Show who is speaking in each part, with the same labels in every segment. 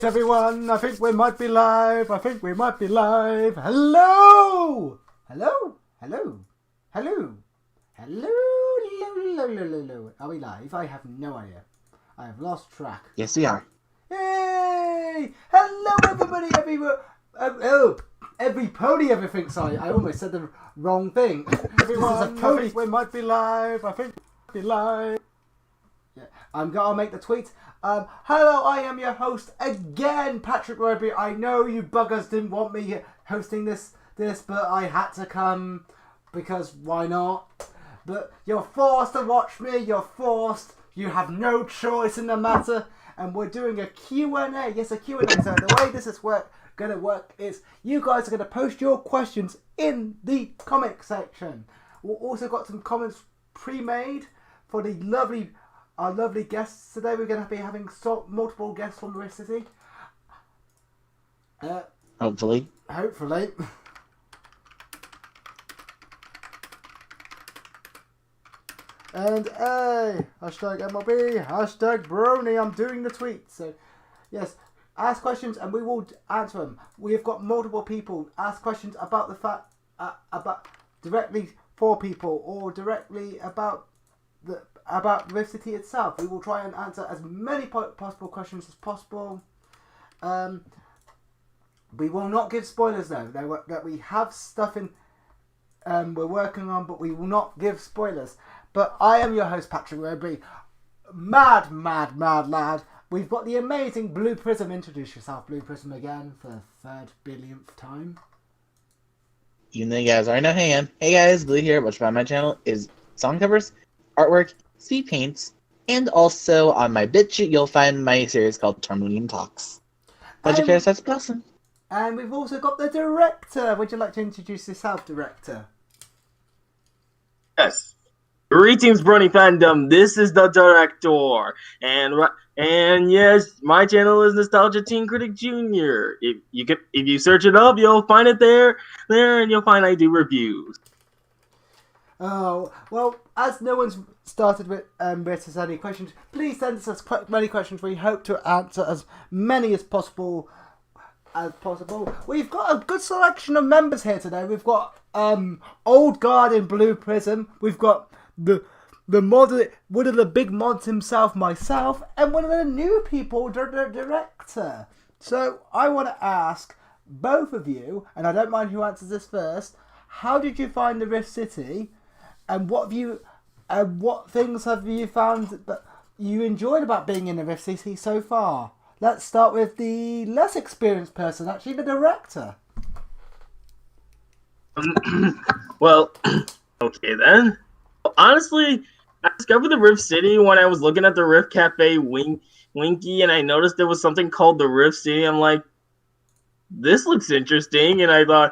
Speaker 1: Everyone, I think we might be live. Hello! Hello? Hello? Hello? Hello? Are we live? I have no idea. I have lost track.
Speaker 2: Yes, we are.
Speaker 1: Hey! Hello, everybody, every pony, everything. Sorry, I almost said the wrong thing. Everyone, I think we might be live. Yeah, I'll make the tweet. Hello, I am your host again, Patrick Roby. I know you buggers didn't want me hosting this, but I had to come because why not? But you're forced to watch me. You're forced. You have no choice in the matter. And we're doing a Q&A. Yes, a Q&A. So the way this is gonna work is you guys are gonna post your questions in the comment section. We've also got some comments pre-made for the our lovely guests today. We're going to be having multiple guests from the Rift City.
Speaker 2: Hopefully.
Speaker 1: And hashtag MLB, hashtag Brony. I'm doing the tweet. So, yes, ask questions and we will answer them. We've got multiple people ask questions about the fact, about directly for people or directly about Rift City itself. We will try and answer as many possible questions as possible. We will not give spoilers though. That we have stuff in we're working on, but we will not give spoilers. But I am your host, Patrick Roby. Mad lad. We've got the amazing Blue Prism. Introduce yourself, Blue Prism, again for the 3rd billionth time.
Speaker 2: You know, you guys already know. Hey guys, Blue here. What you find on my channel is song covers, artwork, speed paints, and also on my BitChute you'll find my series called Terminian Talks. Bunch of characters, that's awesome.
Speaker 1: And we've also got the director. Would you like to introduce yourself, director?
Speaker 3: Yes. Greetings, Brony fandom. This is the director, and yes, my channel is Nostalgia Teen Critic Jr. If you search it up, you'll find it there, and you'll find I do reviews.
Speaker 1: Oh, well, as no one's started with us any questions, please send us as many questions. We hope to answer as many as possible. We've got a good selection of members here today. We've got Old Guard in Blue Prism. We've got the mod, one of the big mods himself, myself, and one of the new people, the director. So I want to ask both of you, and I don't mind who answers this first, how did you find the Rift City? And what things have you found that you enjoyed about being in the Rift City so far? Let's start with the less experienced person, actually the director.
Speaker 3: Well, okay then. Honestly, I discovered the Rift City when I was looking at the Rift Cafe Winky, and I noticed there was something called the Rift City. I'm like, this looks interesting, and I thought,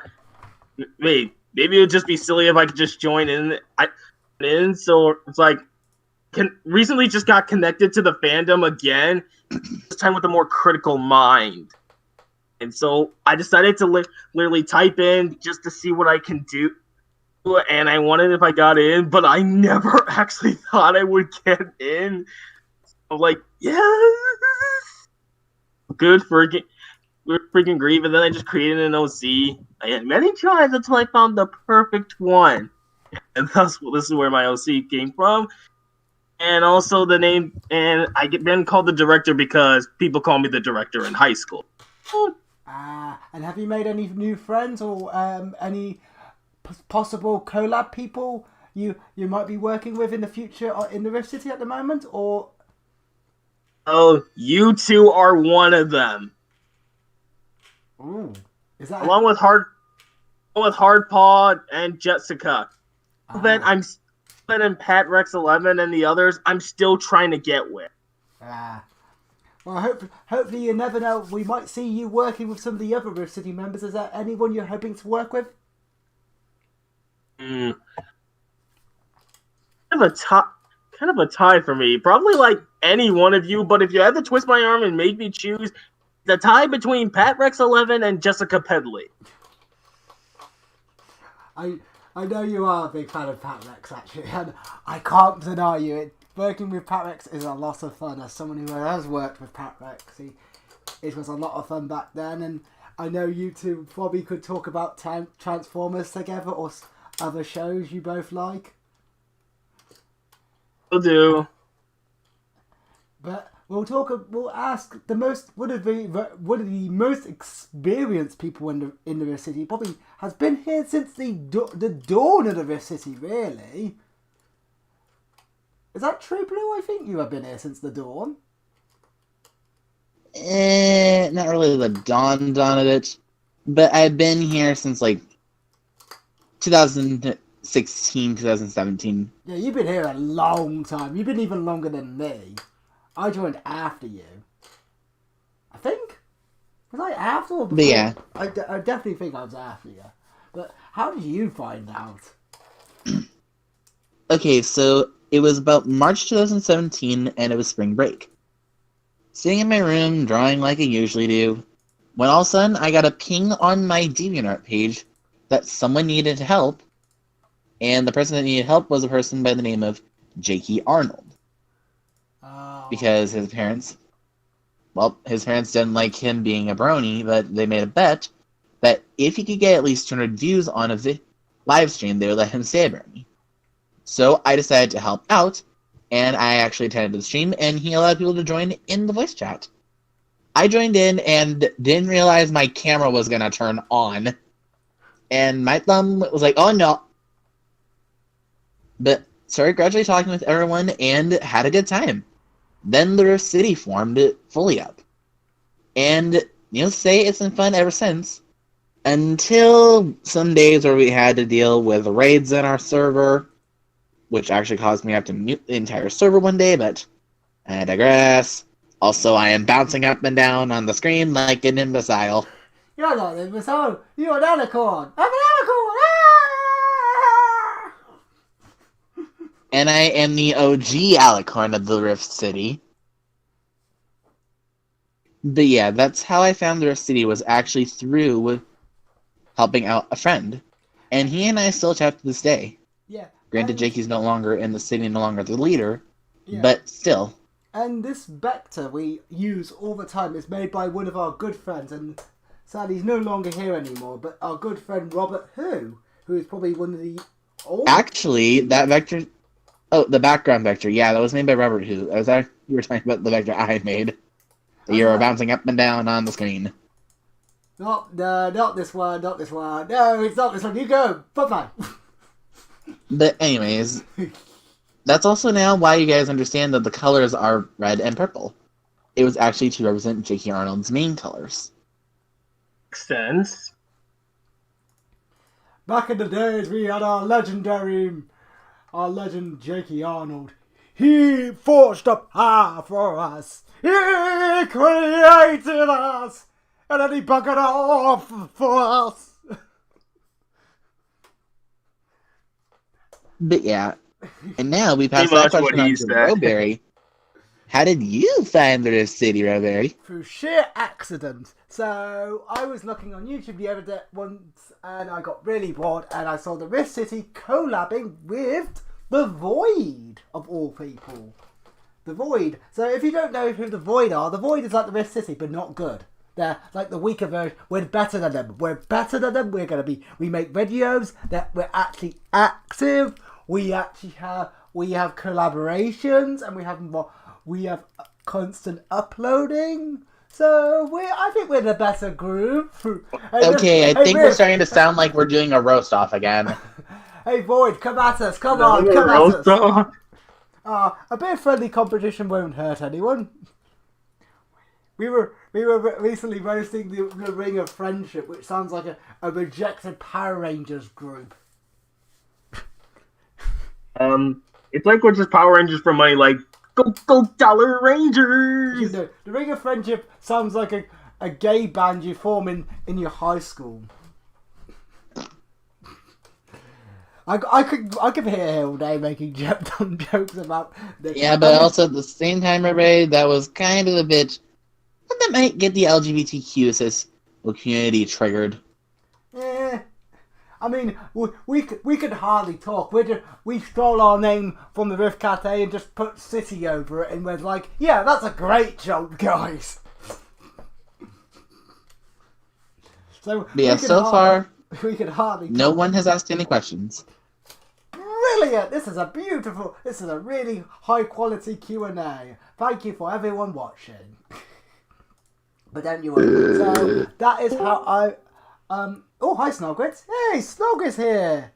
Speaker 3: wait, maybe it would just be silly if I could just join in. So it's like, recently just got connected to the fandom again, this time with a more critical mind. And so I decided to literally type in just to see what I can do. And I wondered if I got in, but I never actually thought I would get in. I'm like, yes! Good freaking grief. And then I just created an OC. I had many tries until I found the perfect one. And this is where my OC came from. And also the name, and I get been called the director because people call me the director in high school.
Speaker 1: And have you made any new friends or any possible collab people you might be working with in the future in the Rift City at the moment? Or
Speaker 3: oh, you two are one of them.
Speaker 1: Ooh, is that
Speaker 3: along with Hardpaw and Jessica? Then I'm in Pat Rex 11 and the others. I'm still trying to get with.
Speaker 1: Well, hopefully you never know. We might see you working with some of the other Rift City members. Is there anyone you're hoping to work with?
Speaker 3: Kind of a tie for me. Probably like any one of you, but if you had to twist my arm and make me choose, the tie between Pat Rex 11 and Jessica Pedley.
Speaker 1: I know you are a big fan of Pat Rex, actually, and I can't deny you. Working with Pat Rex is a lot of fun. As someone who has worked with Pat Rex, it was a lot of fun back then, and I know you two probably could talk about Transformers together or other shows you both like.
Speaker 3: Will do.
Speaker 1: But we'll ask the most one of the most experienced people in the Rift City. Probably has been here since the dawn of the Rift City. Really, is that true, Blue? I think you have been here since the dawn.
Speaker 2: Not really the dawn of it, but I've been here since like 2016, 2017.
Speaker 1: Yeah, you've been here a long time. You've been even longer than me. I joined after you. I think. Was I after or before?
Speaker 2: But yeah.
Speaker 1: I definitely think I was after you. But how did you find out?
Speaker 2: Okay, so it was about March 2017, and it was spring break. Sitting in my room, drawing like I usually do, when all of a sudden I got a ping on my DeviantArt page that someone needed help, and the person that needed help was a person by the name of Jakey Arnold. Because his parents didn't like him being a brony, but they made a bet that if he could get at least 200 views on a live stream, they would let him stay a brony. So I decided to help out, and I actually attended the stream, and he allowed people to join in the voice chat. I joined in and didn't realize my camera was going to turn on, and my thumb was like, oh no. But started gradually talking with everyone and had a good time. Then the Rift City formed it fully up. And, say it's been fun ever since. Until some days where we had to deal with raids in our server, which actually caused me to have to mute the entire server one day, but I digress. Also, I am bouncing up and down on the screen like an imbecile.
Speaker 1: You're not an imbecile. You're an alicorn. I'm an alicorn. Ah!
Speaker 2: And I am the OG alicorn of the Rift City. But yeah, that's how I found the Rift City, was actually through helping out a friend. And he and I still chat to this day.
Speaker 1: Yeah.
Speaker 2: Granted, Jakey's no longer in the city, no longer the leader,
Speaker 1: yeah.
Speaker 2: But still.
Speaker 1: And this vector we use all the time is made by one of our good friends, and sadly he's no longer here anymore, but our good friend Robert who is probably one of the old...
Speaker 2: Actually, that vector... Oh, the background vector. Yeah, that was made by Robert Who. You were talking about the vector I made. You were bouncing up and down on the screen.
Speaker 1: Not this one, not this one. No, it's not this one. You go. Bye-bye.
Speaker 2: But anyways, that's also now why you guys understand that the colors are red and purple. It was actually to represent Jakey Arnold's main colors.
Speaker 3: Makes sense.
Speaker 1: Back in the days, we had our legend Jakey Arnold. He forged a path for us. He created us. And then he buggered off for us.
Speaker 2: But yeah. And now we pass that question on to Rowberry. How did you find the Rift City, Rowberry?
Speaker 1: Through sheer accident. So I was looking on YouTube the other day once, and I got really bored, and I saw the Rift City collabing with the Void, of all people. The Void. So if you don't know who the Void are, the Void is like the Rift City, but not good. They're like the weaker version. We're better than them. We're better than them. We're gonna be. We make videos that we're actually active. We actually have collaborations, and we have constant uploading. So I think we're the better group.
Speaker 2: Okay, I think we're starting to sound like we're doing a roast off again.
Speaker 1: Hey Void, come at us! Come on, come at us! A bit of friendly competition won't hurt anyone. We were recently roasting the Ring of Friendship, which sounds like a rejected Power Rangers group.
Speaker 3: It's like we're just Power Rangers for money, like go Dollar Rangers.
Speaker 1: You know, the Ring of Friendship sounds like a gay band you form in your high school. I could be here all day making dumb jokes about this.
Speaker 2: Yeah, but also at the same time, Ray, that was kind of a bit. That might get the LGBTQ community triggered.
Speaker 1: Yeah, I mean, we could hardly talk. We stole our name from the Rift Cafe and just put City over it, and we're like, yeah, that's a great joke, guys. So
Speaker 2: But yeah, so far,
Speaker 1: we can hardly.
Speaker 2: no one has asked any questions.
Speaker 1: Brilliant! This is a really high quality Q&A. Thank you for everyone watching. But don't you worry. So that is how I. Oh, hi Snogwitz. Hey, Snog is here.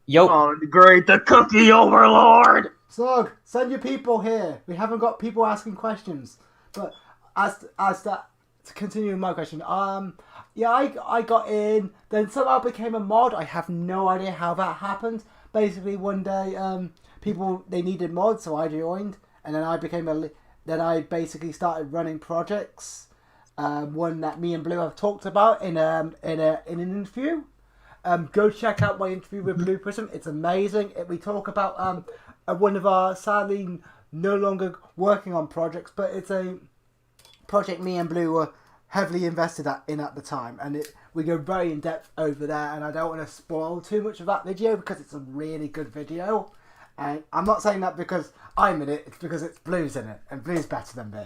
Speaker 4: Yo.
Speaker 3: Oh, great, the cookie overlord!
Speaker 1: Snog, send your people here. We haven't got people asking questions. But to continue with my question, yeah, I got in, then somehow became a mod. I have no idea how that happened. Basically, one day, they needed mods, so I joined, and then I basically started running projects. One that me and Blue have talked about in an interview. Go check out my interview with Blue Prism. It's amazing. We talk about one of our sadly no longer working on projects, but it's a project me and Blue were heavily invested in at the time, and we go very in depth over there. And I don't want to spoil too much of that video because it's a really good video. And I'm not saying that because I'm in it; it's because it's Blue's in it, and Blue's better than me.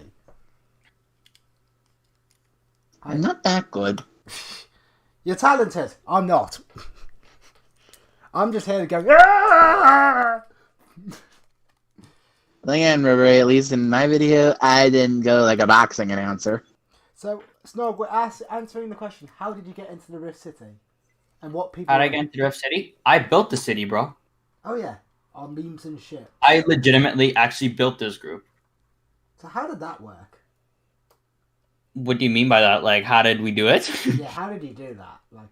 Speaker 2: I'm not that good.
Speaker 1: You're talented. I'm not. I'm just here to go. "Ah!"
Speaker 2: Again, River, at least in my video, I didn't go like a boxing announcer.
Speaker 1: So, Snog, we're answering the question: how did you get into the Rift City, and what people?
Speaker 4: How did I get into the Rift City? I built the city, bro.
Speaker 1: Oh yeah, on memes and shit.
Speaker 4: I legitimately actually built this group.
Speaker 1: So how did that work?
Speaker 4: What do you mean by that? Like, how did we do it?
Speaker 1: Yeah, how did you do that? Like,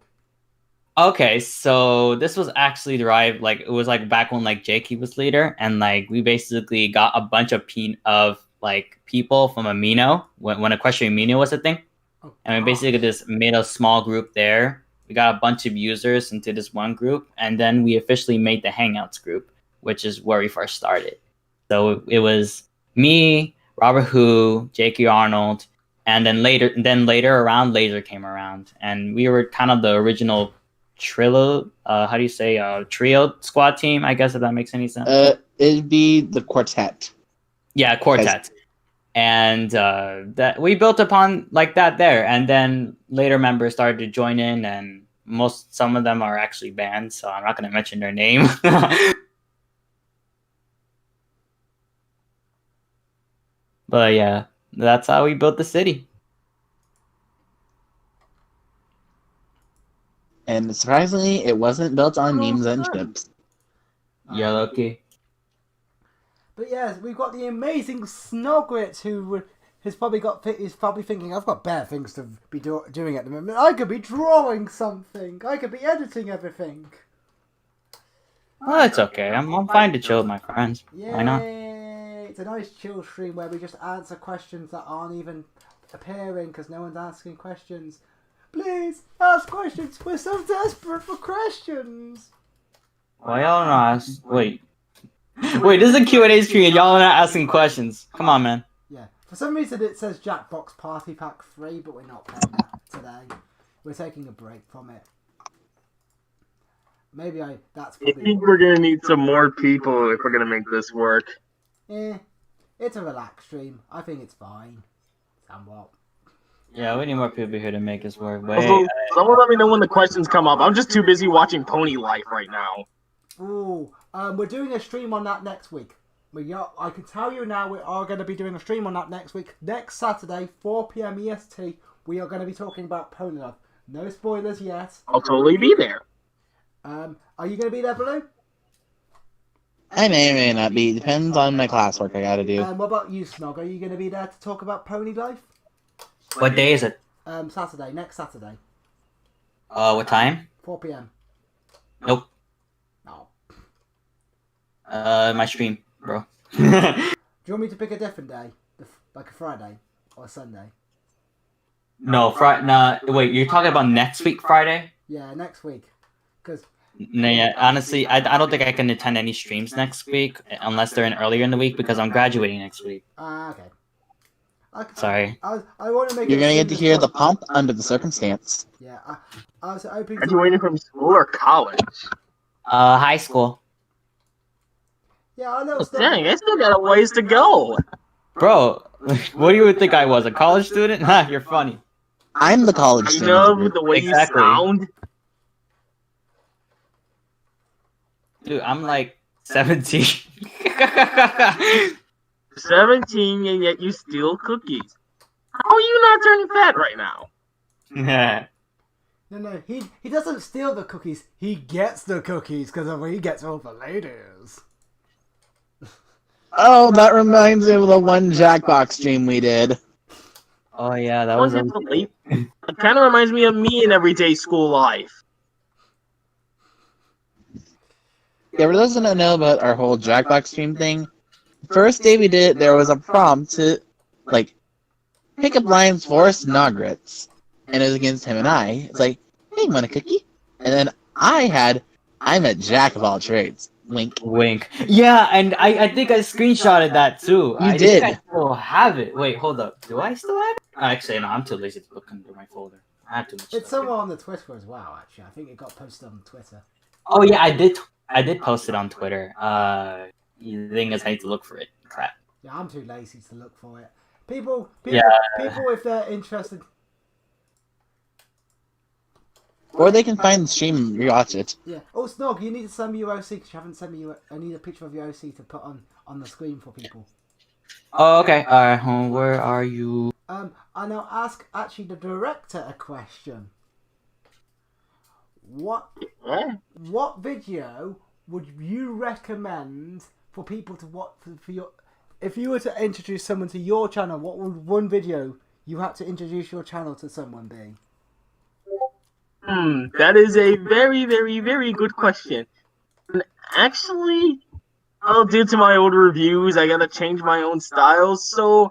Speaker 4: Okay, so this was actually derived, like, it was like back when like Jakey was leader, and like we basically got a bunch of people from Amino when Equestrian Amino was a thing, and we basically just made a small group there. We got a bunch of users into this one group, and then we officially made the Hangouts group, which is where we first started. So it was me, Robert Hu, Jakey Arnold, and then later around Laser came around, and we were kind of the original trio squad team, I guess, if that makes any sense.
Speaker 2: It'd be the quartet.
Speaker 4: Yeah, quartet. And that we built upon like that there, and then later members started to join in, and some of them are actually banned, so I'm not going to mention their name. But yeah, that's how we built the city.
Speaker 2: And surprisingly, it wasn't built on memes and chips.
Speaker 4: Yeah, lucky.
Speaker 1: but yes, we've got the amazing Snogwitz who is probably thinking, I've got better things to be doing at the moment. I could be drawing something. I could be editing everything.
Speaker 4: Well, it's okay. I'm fine to chill with my friends.
Speaker 1: Yay!
Speaker 4: Why not?
Speaker 1: It's a nice chill stream where we just answer questions that aren't even appearing because no one's asking questions. Please ask questions. We're so desperate for questions.
Speaker 4: Why y'all not ask? Wait, this is a Q&A stream and y'all are not asking questions. Come on, man.
Speaker 1: Yeah. For some reason it says Jackbox Party Pack 3, but we're not playing that today. We're taking a break from it. Maybe that's
Speaker 3: I
Speaker 1: probably...
Speaker 3: think we're gonna need some more people if we're gonna make this work.
Speaker 1: It's a relaxed stream. I think it's fine. Somewhat.
Speaker 4: Yeah, we need more people here to make this work. But
Speaker 3: Also,
Speaker 4: hey,
Speaker 3: someone let me know when the questions come up. I'm just too busy watching Pony Life right now.
Speaker 1: Ooh, we're doing a stream on that next week. I can tell you now we are going to be doing a stream on that next week. Next Saturday, 4 PM EST, we are going to be talking about Pony Life. No spoilers yet.
Speaker 3: I'll totally be there.
Speaker 1: Are you going to be there, Blue?
Speaker 2: I may or may not be. Depends on my classwork I gotta do.
Speaker 1: What about you, Snog? Are you going to be there to talk about Pony Life?
Speaker 4: what day is it?
Speaker 1: Saturday, next Saturday.
Speaker 4: What time?
Speaker 1: 4 PM.
Speaker 4: Nope.
Speaker 1: No.
Speaker 4: My stream, bro.
Speaker 1: Do you want me to pick a different day? Like a Friday or a Sunday?
Speaker 4: No, Friday. Wait, you're talking about next week, Friday?
Speaker 1: Yeah, next week. Because
Speaker 4: No, yeah, honestly, I don't think I can attend any streams next week unless they're earlier in the week because I'm graduating next week.
Speaker 1: okay.
Speaker 4: Sorry.
Speaker 1: I want to make.
Speaker 2: You're gonna get to hear the pomp under the circumstance.
Speaker 1: Yeah, I was hoping.
Speaker 3: Graduating from school or college?
Speaker 4: High school.
Speaker 1: Yeah, I know.
Speaker 3: Dang, I still got a ways to go.
Speaker 4: Bro, what do you think I was? A college student? Ha, you're funny.
Speaker 2: I'm the college
Speaker 3: I
Speaker 2: student.
Speaker 3: know
Speaker 2: group.
Speaker 3: the way
Speaker 4: Exactly.
Speaker 3: you sound.
Speaker 4: Dude, I'm like 17.
Speaker 3: 17 and yet you steal cookies. How are you not turning fat right now?
Speaker 1: No, he doesn't steal the cookies. He gets the cookies because he gets all the ladies.
Speaker 2: Oh, that reminds me of the one Jackbox stream we did.
Speaker 4: Oh yeah, that was.
Speaker 3: It kind of reminds me of me in everyday school life.
Speaker 2: Yeah, for those who don't know about our whole Jackbox stream thing, first day we did it, there was a prompt to, like, pick up lines for Snogrits. And it was against him and I. It's like, hey, want a cookie? And then I'm a jack of all trades. Wink.
Speaker 4: Wink. Yeah, and I think I screenshotted that too.
Speaker 2: You
Speaker 4: I
Speaker 2: did.
Speaker 4: think I still have it. Wait, hold up. Do I still have it? Actually, no, I'm too lazy to look under my folder. I have too much
Speaker 1: It's
Speaker 4: stuff.
Speaker 1: somewhere on the Twitter as well. Actually, I think it got posted on Twitter.
Speaker 4: Oh yeah, I did post it on Twitter. The thing is, I need to look for it. Crap.
Speaker 1: Yeah, I'm too lazy to look for it. People,
Speaker 4: Yeah.
Speaker 1: if they're interested.
Speaker 2: Or they can find the stream and rewatch it.
Speaker 1: Yeah. Oh, Snog, you need to send me your OC because you haven't sent me I need a picture of your OC to put on the screen for people.
Speaker 4: Oh, okay. Where are you?
Speaker 1: And I'll ask actually the director a question. What video would you recommend for people to watch for your? If you were to introduce someone to your channel, what would one video you had to introduce your channel to someone be?
Speaker 3: That is a very, very, very good question. And actually, due to my old reviews, I gotta change my own styles, so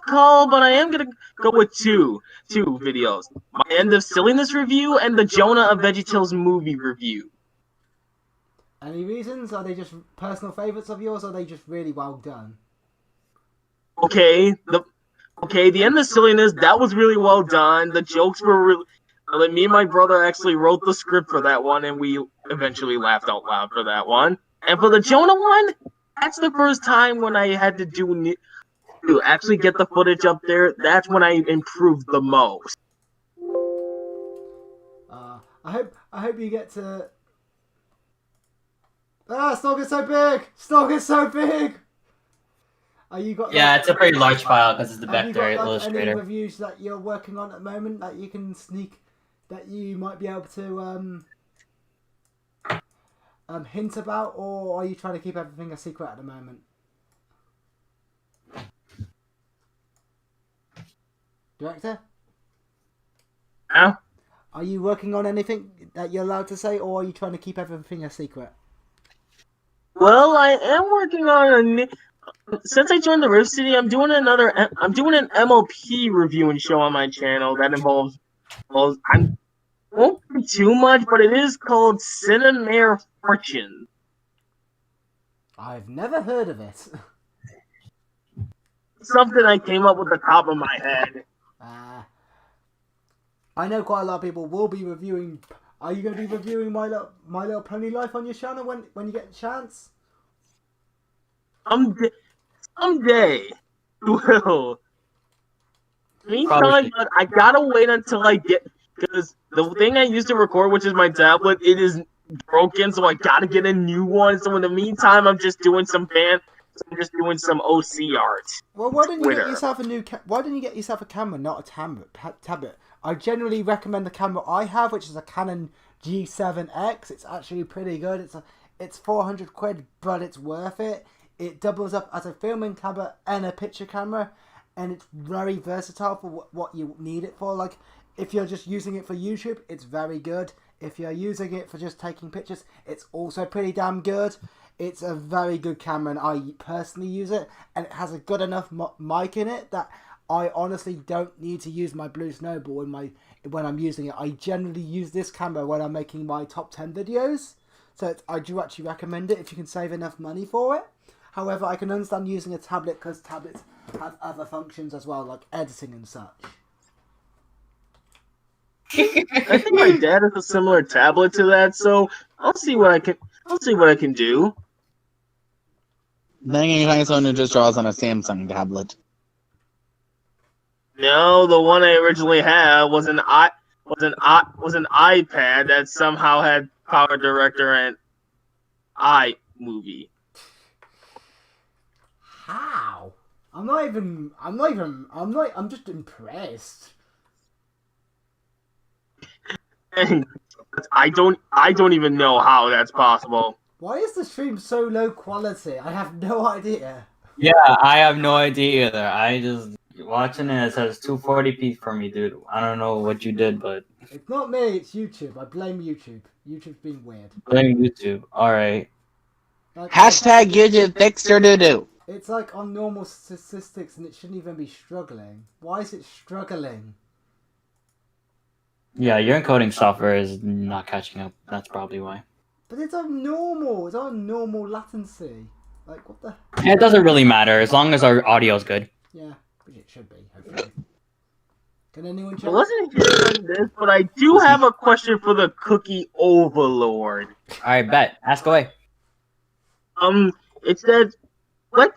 Speaker 3: call, but I am gonna go with two videos. My End of Silliness review and the Jonah of VeggieTales movie review.
Speaker 1: Any reasons? Are they just personal favorites of yours, or are they just really well done?
Speaker 3: Okay, the End of Silliness, that was really well done. The jokes were really... me and my brother actually wrote the script for that one, and we eventually laughed out loud for that one. And for the Jonah one, that's the first time when I had to actually get the footage up there. That's when I improved the most.
Speaker 1: I hope you get to. Snog is so big! Snog is so big! You got?
Speaker 4: Yeah, it's a pretty large file because it's the
Speaker 1: have you
Speaker 4: vector
Speaker 1: got, any
Speaker 4: illustrator.
Speaker 1: reviews that you're working on at the moment that you can sneak, that you might be able to hint about, or are you trying to keep everything a secret at the moment? Director?
Speaker 3: Yeah?
Speaker 1: Are you working on anything that you're allowed to say, or are you trying to keep everything a secret?
Speaker 3: Well, I am working on since I joined the Rift City, I'm doing an MLP reviewing show on my channel that involves, well, I won't be too much, but it is called Cinemare Fortune.
Speaker 1: I've never heard of it.
Speaker 3: Something I came up with the top of my head.
Speaker 1: I know quite a lot of people will be reviewing. Are you going to be reviewing My Little Pony Life on your channel when you get the chance?
Speaker 3: Someday. Will. Meantime, but I gotta wait until I get, because the thing I used to record, which is my tablet, it is broken, so I gotta get a new one. So in the meantime, I'm just doing some OC art.
Speaker 1: Well, why didn't you get yourself why didn't you get yourself a camera, not a tablet? I generally recommend the camera I have, which is a Canon G7X. It's actually pretty good. It's 400 quid, but it's worth it. It doubles up as a filming camera and a picture camera, and it's very versatile for what you need it for. Like, if you're just using it for YouTube, it's very good. If you're using it for just taking pictures, it's also pretty damn good. It's a very good camera, and I personally use it, and it has a good enough mic in it that I honestly don't need to use my Blue Snowball when I'm using it. I generally use this camera when I'm making my top 10 videos, so I do actually recommend it if you can save enough money for it. However, I can understand using a tablet because tablets have other functions as well, like editing and such.
Speaker 3: I think my dad has a similar tablet to that, so I'll see what I can do.
Speaker 2: Then you find someone who just draws on a Samsung tablet.
Speaker 3: No, the one I originally had was an iPad that somehow had Power Director and iMovie.
Speaker 1: How? I'm just impressed.
Speaker 3: And I don't even know how that's possible.
Speaker 1: Why is the stream so low quality? I have no idea.
Speaker 4: Yeah, I have no idea either. I just watching it. It says 240p for me, dude. I don't know what you did, but
Speaker 1: It's not me, it's YouTube. I blame YouTube. YouTube's being weird.
Speaker 4: blame YouTube. All right.
Speaker 1: Like,
Speaker 2: Hashtag YouTube fix your doo-doo.
Speaker 1: it's like on normal statistics and it shouldn't even be struggling. Why is it struggling?
Speaker 4: Yeah, your encoding software is not catching up. That's probably why.
Speaker 1: But it's on normal. It's on normal latency. Like, what the...
Speaker 4: It doesn't really matter as long as our audio is good.
Speaker 1: Yeah, which it should be, hopefully. Can anyone
Speaker 3: I
Speaker 1: check?
Speaker 3: wasn't hearing this, but I do have a question for the Cookie Overlord.
Speaker 4: All right, bet. Ask away.
Speaker 3: It says, what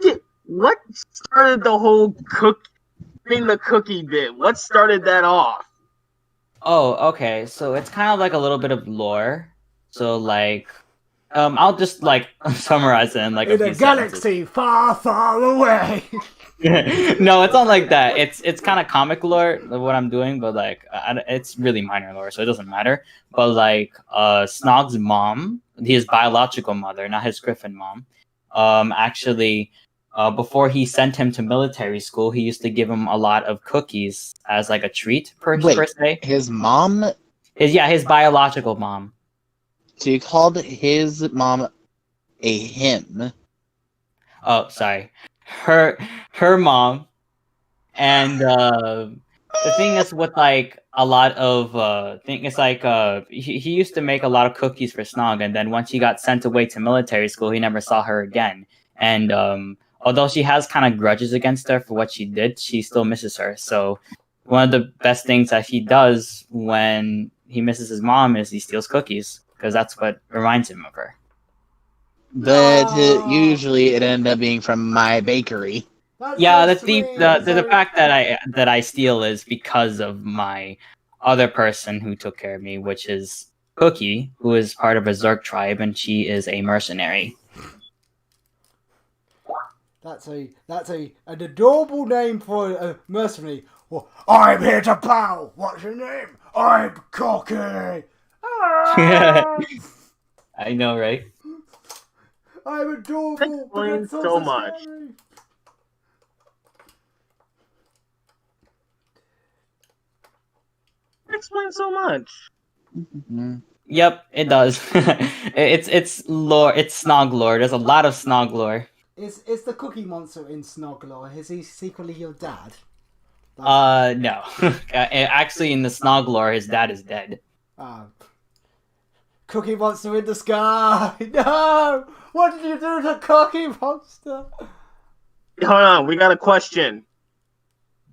Speaker 3: started the whole the cookie bit? What started that off?
Speaker 4: Oh, okay. So it's kind of like a little bit of lore. So like, I'll just like summarize it in like
Speaker 1: In
Speaker 4: a
Speaker 1: a
Speaker 4: few
Speaker 1: galaxy far, far away.
Speaker 4: sentences. No, it's not like that. It's kind of comic lore of what I'm doing, but like it's really minor lore, so it doesn't matter. But like, Snog's mom, his biological mother, not his Griffin mom, actually. Before he sent him to military school, he used to give him a lot of cookies as like a treat per se.
Speaker 2: His mom?
Speaker 4: His biological mom.
Speaker 2: So you called his mom a him?
Speaker 4: Oh, sorry, her mom. And the thing is with like a lot of thing is like he used to make a lot of cookies for Snog, and then once he got sent away to military school, he never saw her again. And although she has kind of grudges against her for what she did, she still misses her. So one of the best things that he does when he misses his mom is he steals cookies, because that's what reminds him of her.
Speaker 2: But usually it ended up being from my bakery.
Speaker 1: That's
Speaker 4: Yeah,
Speaker 1: so
Speaker 4: the
Speaker 1: sweet.
Speaker 4: the fact that I steal is because of my other person who took care of me, which is Cookie, who is part of a Zerg tribe, and she is a mercenary.
Speaker 1: That's an adorable name for a mercenary. Well, I'm here to bow. What's your name? I'm Cocky. Ah!
Speaker 4: I know, right?
Speaker 1: I'm adorable. But
Speaker 3: Explains
Speaker 1: it's also
Speaker 3: so much.
Speaker 1: scary.
Speaker 3: Explains so much.
Speaker 4: Yep, it does. It's lore. It's Snog lore. There's a lot of Snog lore.
Speaker 1: Is the Cookie Monster in Snoglore? Is he secretly your dad?
Speaker 4: No. Actually, in the Snog lore, his dad is dead.
Speaker 1: Cookie Monster in the sky! No! What did you do to Cookie Monster?
Speaker 3: Hold on, we got a question.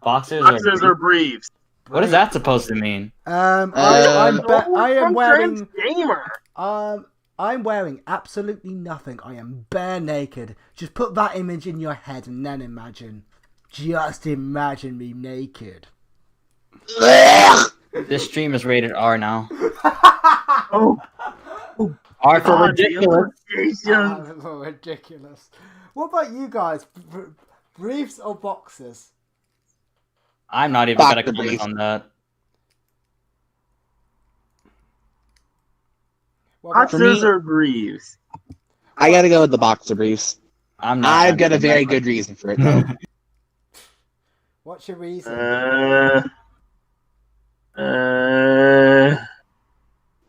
Speaker 4: Boxers
Speaker 3: Or briefs?
Speaker 4: What is that supposed to mean?
Speaker 1: I am
Speaker 3: From
Speaker 1: wearing.
Speaker 3: Gamer.
Speaker 1: I'm wearing absolutely nothing. I am bare naked. Just put that image in your head and then imagine. Just imagine me naked.
Speaker 4: This stream is rated R now.
Speaker 3: Oh,
Speaker 4: R for ridiculous.
Speaker 1: Ridiculous. What about you guys? Briefs or boxers?
Speaker 4: I'm not even gonna comment on that.
Speaker 3: Boxers or briefs?
Speaker 2: I gotta go with the boxer briefs.
Speaker 4: I'm not.
Speaker 2: I've got a very good reason for it, though.
Speaker 1: What's your reason?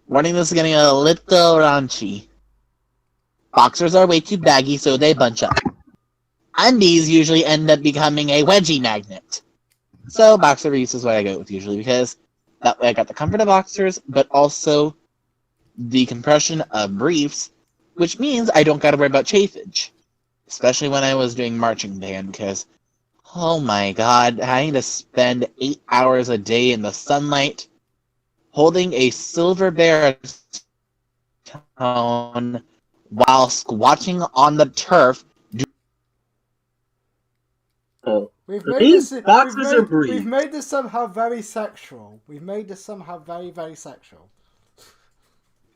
Speaker 2: Warning, this is getting a little raunchy. Boxers are way too baggy, so they bunch up. Undies usually end up becoming a wedgie magnet. So boxer briefs is what I go with usually, because that way I got the comfort of boxers, but also the compression of briefs, which means I don't gotta worry about chafage. Especially when I was doing marching band, because, oh my god, having to spend 8 hours a day in the sunlight, holding a silver baritone while squatching on the turf.
Speaker 1: We've made
Speaker 3: These
Speaker 1: this.
Speaker 3: boxes are
Speaker 1: We've
Speaker 3: briefs.
Speaker 1: made this somehow very sexual. We've made this somehow very, very sexual.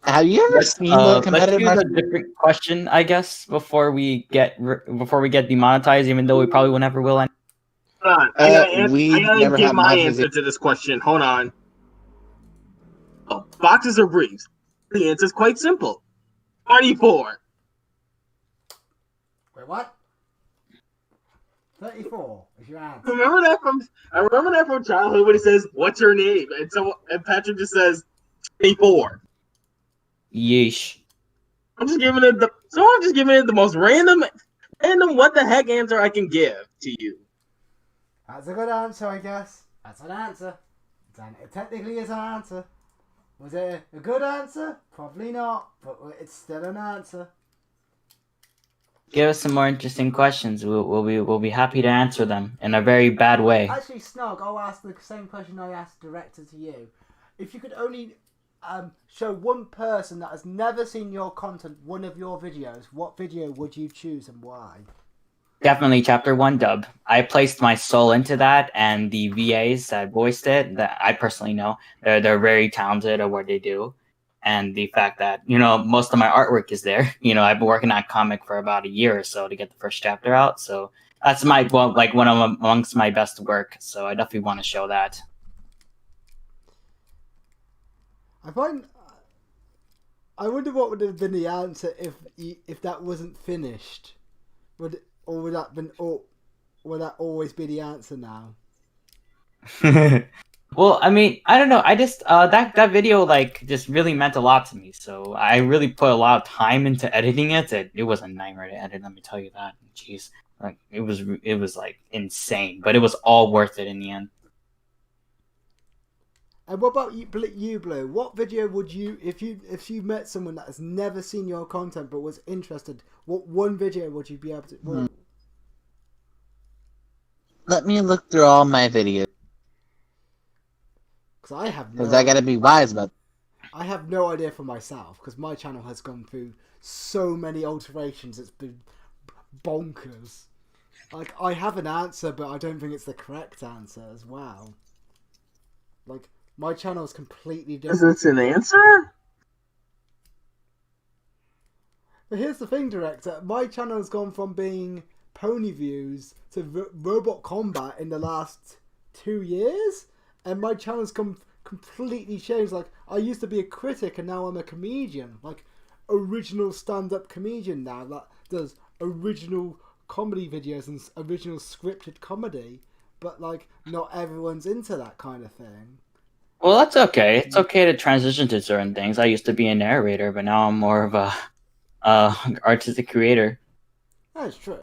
Speaker 2: Have you ever seen the
Speaker 4: Let's
Speaker 2: competitive
Speaker 4: use a
Speaker 2: market?
Speaker 4: different question, I guess, before we get demonetized. Even though we probably will never will.
Speaker 3: Hold on. I
Speaker 2: We
Speaker 3: gotta
Speaker 2: never
Speaker 3: give
Speaker 2: have
Speaker 3: my
Speaker 2: monetization.
Speaker 3: answer to this question. Hold on. Oh, boxes or briefs? The answer is quite simple. 24.
Speaker 1: Wait, what? 34 is your answer.
Speaker 3: I remember that from childhood when he says, "What's your name?" And Patrick just says 24.
Speaker 4: Yeesh.
Speaker 3: I'm just giving it the most random what the heck answer I can give to you.
Speaker 1: That's a good answer, I guess. That's an answer. It technically is an answer. Was it a good answer? Probably not, but it's still an answer.
Speaker 4: Give us some more interesting questions. We'll be happy to answer them in a very bad way.
Speaker 1: Actually, Snog, I'll ask the same question I asked directed to you. If you could only show one person that has never seen your content, one of your videos, what video would you choose and why?
Speaker 4: Definitely Chapter 1 dub. I placed my soul into that, and the VAs that voiced it, that I personally know, they're very talented at what they do. And the fact that, most of my artwork is there. I've been working on comic for about a year or so to get the first chapter out. So that's one of amongst my best work. So I definitely want to show that.
Speaker 1: I wonder what would have been the answer if that wasn't finished. Would that always be the answer now?
Speaker 4: Well, I mean, I don't know. I just that video just really meant a lot to me. So I really put a lot of time into editing it. It was a nightmare to edit. Let me tell you that. Jeez, it was like insane, but it was all worth it in the end.
Speaker 1: And what about you, Blue? What video would you, if you met someone that has never seen your content but was interested, what one video would you be able to?
Speaker 2: Let me look through all my videos.
Speaker 1: Because I have
Speaker 2: Because I gotta be wise about.
Speaker 1: I have no idea for myself because my channel has gone through so many alterations. It's been bonkers. Like, I have an answer, but I don't think it's the correct answer as well. Like, my channel is completely different.
Speaker 3: Is this an answer?
Speaker 1: But here's the thing, director. My channel has gone from being pony views to robot combat in the last 2 years, and my channel's completely changed. Like, I used to be a critic, and now I'm a comedian. Like, original stand-up comedian now that does original comedy videos and original scripted comedy. But like, not everyone's into that kind of thing.
Speaker 4: Well, that's okay. It's okay to transition to certain things. I used to be a narrator, but now I'm more of a artistic creator.
Speaker 1: That's true.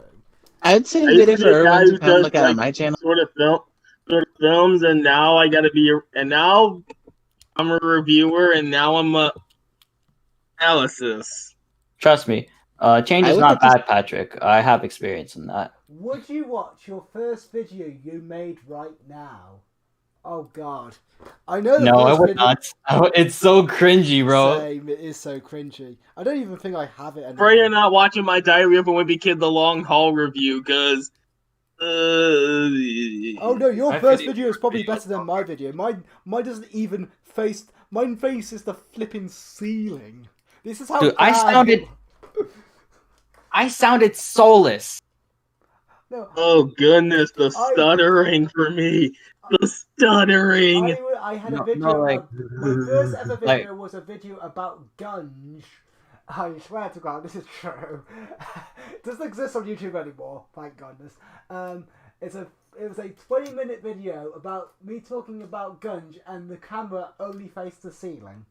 Speaker 2: I'd say
Speaker 3: I
Speaker 2: good
Speaker 3: used
Speaker 2: if
Speaker 3: to be a guy
Speaker 2: everyone
Speaker 3: who
Speaker 2: to come
Speaker 3: does,
Speaker 2: look at my channel.
Speaker 3: sort of films, and now now I'm a reviewer, and now I'm a analysis.
Speaker 4: Trust me, change
Speaker 2: I
Speaker 4: is
Speaker 2: would
Speaker 4: not
Speaker 2: like to-
Speaker 4: bad, Patrick. I have experience in that.
Speaker 1: Would you watch your first video you made right now? Oh God, I know.
Speaker 4: No, I would not. Oh, it's so cringy, bro.
Speaker 1: Same, it is so cringy. I don't even think I have it anymore.
Speaker 3: Pray you're not watching my Diary of a Wimpy Kid: The Long Haul review, because.
Speaker 1: Oh no, your
Speaker 4: My
Speaker 1: first
Speaker 4: video-
Speaker 1: video is probably better than my video. Mine doesn't even face. Mine faces the flipping ceiling. This is how.
Speaker 4: Dude,
Speaker 1: bad
Speaker 4: I sounded soulless.
Speaker 1: No,
Speaker 3: Oh goodness, the stuttering for me. The stuttering.
Speaker 1: I had
Speaker 4: No,
Speaker 1: a video.
Speaker 4: no, like-
Speaker 1: My first ever video
Speaker 4: like-
Speaker 1: was a video about Gunge. I swear to God, this is true. It doesn't exist on YouTube anymore, thank goodness. It was a 20-minute video about me talking about Gunge, and the camera only faced the ceiling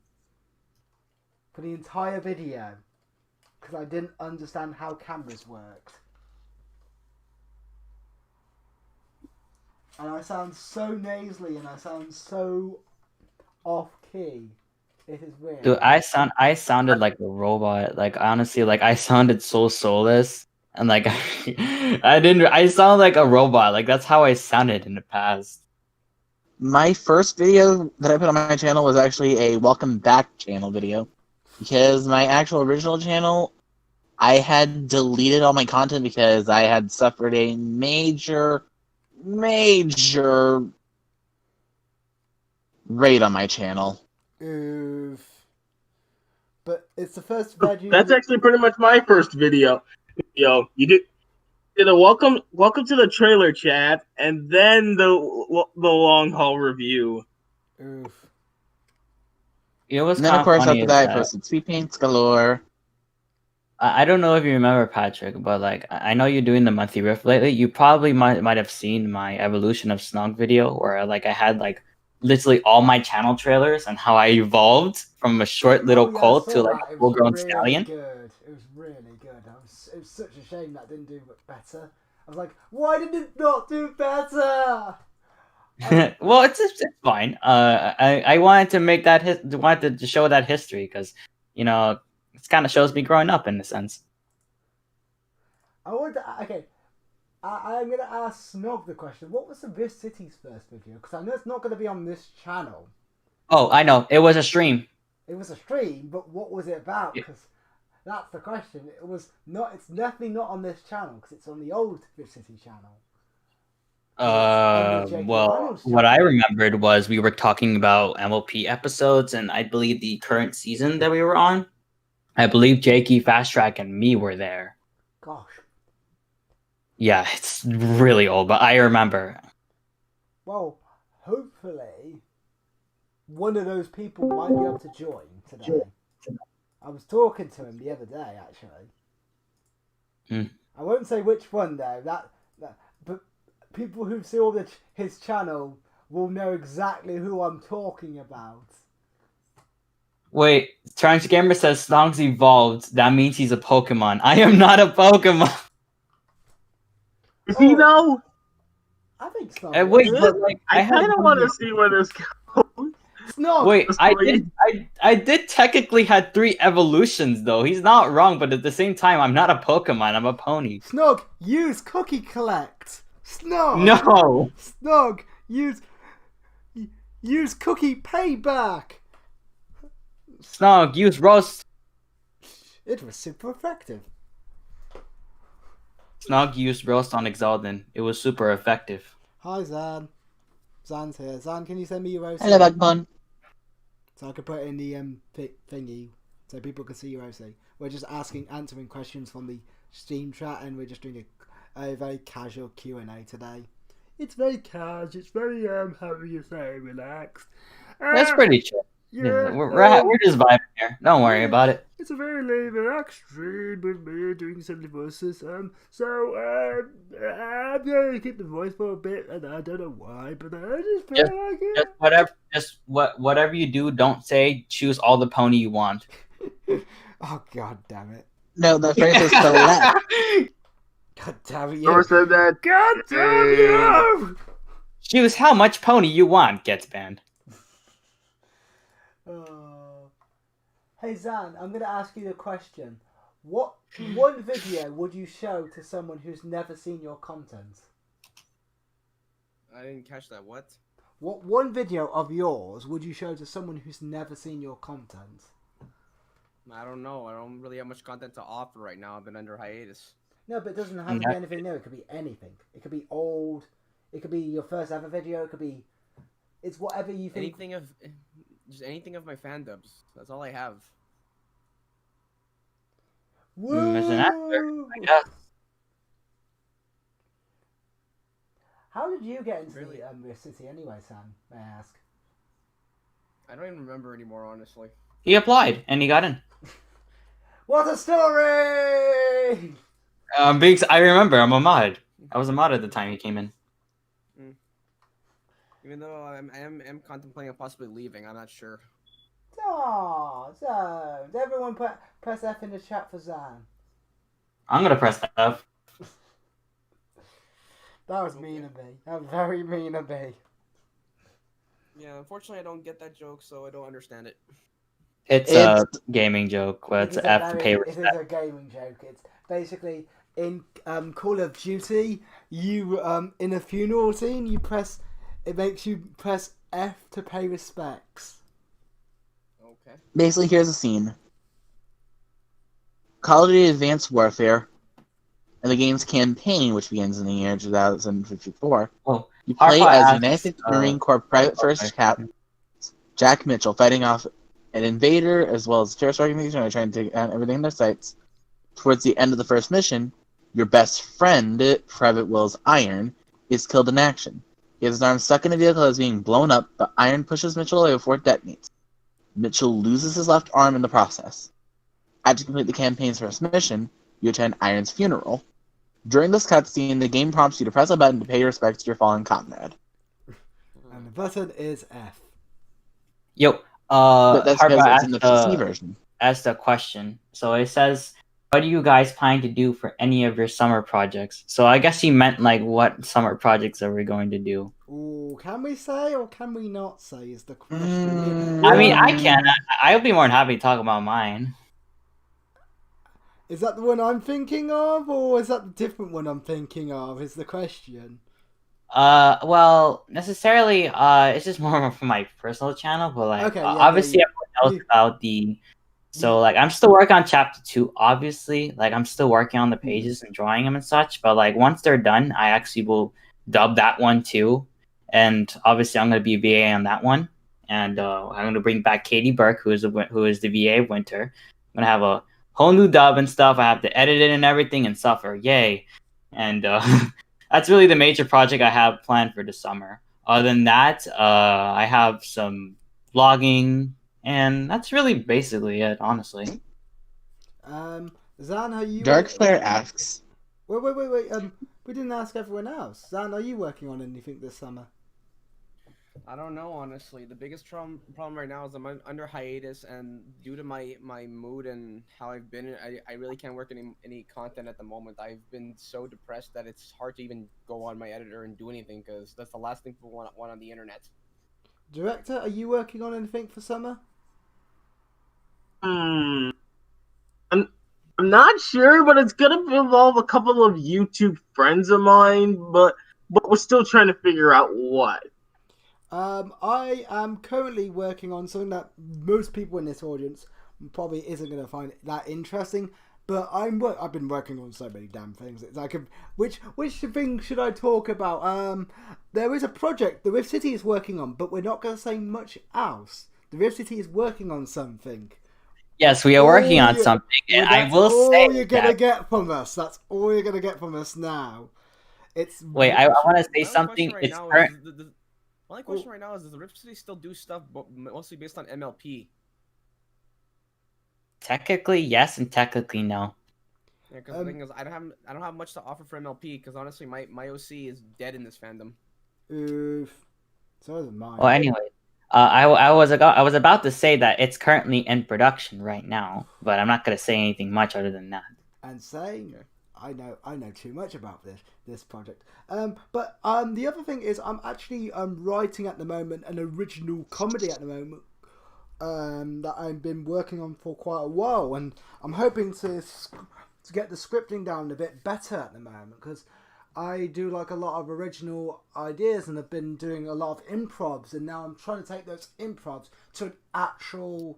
Speaker 1: for the entire video because I didn't understand how cameras worked. And I sound so nasally and I sound so off key. It is weird.
Speaker 4: Dude, I sounded like a robot. Like, honestly, like I sounded so soulless, and like I sound like a robot. Like, that's how I sounded in the past.
Speaker 2: My first video that I put on my channel was actually a welcome back channel video. Because my actual original channel, I had deleted all my content because I had suffered a major major raid on my channel.
Speaker 1: Oof. But it's the first video.
Speaker 3: That's actually pretty much my first video. You did a welcome to the trailer chat, and then the long haul review.
Speaker 1: Oof.
Speaker 4: It was
Speaker 2: And then,
Speaker 4: kind
Speaker 2: of course,
Speaker 4: funny
Speaker 2: after that, I
Speaker 4: that
Speaker 2: posted Sweet Paints galore.
Speaker 4: I don't know if you remember, Patrick, but like I know you're doing the monthly riff lately. You probably might have seen my evolution of Snog video, where like I had like literally all my channel trailers and how I evolved from a short little
Speaker 1: I
Speaker 4: colt
Speaker 1: saw
Speaker 4: to like
Speaker 1: that.
Speaker 4: a
Speaker 1: It was
Speaker 4: full-grown
Speaker 1: really
Speaker 4: stallion.
Speaker 1: good. It was really good. It was such a shame that didn't do better. I was like, why did it not do better?
Speaker 4: Well, it's fine. I wanted to make that wanted to show that history because it kind of shows me growing up in a sense.
Speaker 1: Okay. I'm gonna ask Snog the question. What was the Rift City's first video? Because I know it's not gonna be on this channel.
Speaker 4: Oh, I know. It was a stream.
Speaker 1: It was a stream, but what was it about?
Speaker 4: Yeah.
Speaker 1: Because that's the question. It was not. It's definitely not on this channel because it's on the old Rift City channel.
Speaker 4: Well, what I remembered was we were talking about MLP episodes, and I believe the current season that we were on, I believe Jakey, Fast Track, and me were there.
Speaker 1: Gosh.
Speaker 4: Yeah, it's really old, but I remember.
Speaker 1: Well, hopefully, one of those people might be able to join today. I was talking to him the other day, actually. I won't say which one though. But people who saw his channel will know exactly who I'm talking about.
Speaker 4: Wait, Triumph Gamer says Snog's evolved. That means he's a Pokemon. I am not a Pokemon.
Speaker 3: Is he though?
Speaker 1: I think so.
Speaker 4: Wait, but like
Speaker 3: I kind of want to see where this goes.
Speaker 1: Snog.
Speaker 4: Wait, I did technically had 3 evolutions though. He's not wrong, but at the same time, I'm not a Pokemon. I'm a pony.
Speaker 1: Snog, use Cookie Collect. Snog.
Speaker 4: No.
Speaker 1: Snog, use Cookie Payback.
Speaker 4: Snog, use roast.
Speaker 1: It was super effective.
Speaker 4: Snog used roast on Exalden. It was super effective.
Speaker 1: Hi Zan. Zan's here. Zan, can you send me your OC?
Speaker 2: Hello, Bugpun.
Speaker 1: So I can put it in the thingy so people can see your OC. We're just answering questions from the Steam chat, and we're just doing a very casual Q&A today. It's very casual. It's very how do you say, relaxed.
Speaker 4: That's pretty chill.
Speaker 1: Yeah,
Speaker 4: we're just vibing here. Don't worry about it.
Speaker 1: It's a very laid back stream with me doing some voices. I'm gonna keep the voice for a bit, and I don't know why, but I just feel like it.
Speaker 4: Whatever you do, don't say choose all the pony you want.
Speaker 1: Oh god damn it!
Speaker 2: No, the phrase is collect.
Speaker 1: God damn it!
Speaker 3: Whoever said that?
Speaker 1: God damn you!
Speaker 4: Choose how much pony you want gets banned.
Speaker 1: Hey Zan, I'm going to ask you the question. What one video would you show to someone who's never seen your content?
Speaker 5: I didn't catch that. What?
Speaker 1: What one video of yours would you show to someone who's never seen your content?
Speaker 5: I don't know. I don't really have much content to offer right now. I've been under hiatus.
Speaker 1: No, but it doesn't have to be anything new. It could be anything. It could be old. It could be your first ever video. It could be... It's whatever you think...
Speaker 5: Just anything of my fandubs. That's all I have.
Speaker 1: Woo!
Speaker 4: As an actor, I guess.
Speaker 1: How did you get into
Speaker 5: Really?
Speaker 1: the city anyway, Sam? May I ask?
Speaker 5: I don't even remember anymore, honestly.
Speaker 4: He applied and he got in.
Speaker 1: What a story!
Speaker 4: I remember. I'm a mod. I was a mod at the time he came in.
Speaker 5: Even though I am contemplating on possibly leaving, I'm not sure.
Speaker 1: Oh, so everyone press F in the chat for Zan.
Speaker 4: I'm gonna press F.
Speaker 1: That was mean of me. That was very mean of me.
Speaker 5: Yeah, unfortunately, I don't get that joke, so I don't understand it.
Speaker 4: It's a gaming joke, but it's F to pay
Speaker 1: It
Speaker 4: respect.
Speaker 1: is a gaming joke. It's basically in Call of Duty. You in a funeral scene, it makes you press F to pay respects.
Speaker 5: Okay.
Speaker 2: Basically, here's the scene. Call of Duty Advanced Warfare. In the game's campaign, which begins in the year 2054,
Speaker 4: Oh,
Speaker 2: you play
Speaker 4: Harpa
Speaker 2: as
Speaker 4: asks,
Speaker 2: United States Marine Corps Private First Cap Jack Mitchell fighting off an invader as well as a terrorist organization are trying to take everything in their sights. Towards the end of the first mission, your best friend, Private Will's Iron, is killed in action. He has his arm stuck in a vehicle that is being blown up, but Iron pushes Mitchell away before it detonates. Mitchell loses his left arm in the process. After you complete the campaign's first mission, you attend Iron's funeral. During this cutscene, the game prompts you to press a button to pay your respects to your fallen comrade.
Speaker 1: And the button is F.
Speaker 4: Yo,
Speaker 2: That's because
Speaker 4: Harpa
Speaker 2: it's in the PC version.
Speaker 4: asked a question. So it says, what do you guys plan to do for any of your summer projects? So I guess he meant like what summer projects are we going to do?
Speaker 1: Ooh, can we say or can we not say is the question.
Speaker 4: I mean, I can. I'll be more than happy to talk about mine.
Speaker 1: Is that the one I'm thinking of, or is that the different one I'm thinking of? Is the question.
Speaker 4: Well, necessarily, it's just more for my personal channel, but like,
Speaker 1: Okay, yeah,
Speaker 4: obviously, everyone knows about the. So like, I'm still working on chapter 2. Obviously, like, I'm still working on the pages and drawing them and such. But like, once they're done, I actually will dub that one too. And obviously, I'm gonna be VA on that one, and I'm gonna bring back Katie Burke, who is the VA of Winter. I'm gonna have a whole new dub and stuff. I have to edit it and everything and suffer. Yay! And that's really the major project I have planned for the summer. Other than that, I have some vlogging, and that's really basically it, honestly.
Speaker 1: Zan, are you?
Speaker 2: Dark Flare asks.
Speaker 1: Wait. We didn't ask everyone else. Zan, are you working on anything this summer?
Speaker 5: I don't know, honestly. The biggest problem right now is I'm under hiatus, and due to my mood and how I've been, I really can't work any content at the moment. I've been so depressed that it's hard to even go on my editor and do anything, because that's the last thing people want on the internet.
Speaker 1: Director, are you working on anything for summer?
Speaker 3: I'm not sure, but it's gonna involve a couple of YouTube friends of mine, but we're still trying to figure out what.
Speaker 1: I am currently working on something that most people in this audience probably isn't going to find that interesting. But I've been working on so many damn things. It's like, which thing should I talk about? There is a project the Rift City is working on, but we're not going to say much else. The Rift City is working on something.
Speaker 4: Yes, we are working on something, and I will say
Speaker 1: all you're gonna get from us. That's all you're gonna get from us now.
Speaker 4: Wait. I want to say something.
Speaker 5: Right
Speaker 4: it's
Speaker 5: now
Speaker 4: current.
Speaker 5: the only question right now is, does the Rift City still do stuff mostly based on MLP?
Speaker 4: Technically yes, and technically no.
Speaker 5: Yeah, because the thing is, I don't have much to offer for MLP, because honestly, my OC is dead in this fandom.
Speaker 1: Oof. So is mine.
Speaker 4: Well, anyway, I was about to say that it's currently in production right now, but I'm not gonna say anything much other than that.
Speaker 1: And saying, I know too much about this project. But the other thing is, I'm actually writing at the moment an original comedy at the moment. That I've been working on for quite a while, and I'm hoping to get the scripting down a bit better at the moment, because I do like a lot of original ideas and have been doing a lot of improvs, and now I'm trying to take those improvs to an actual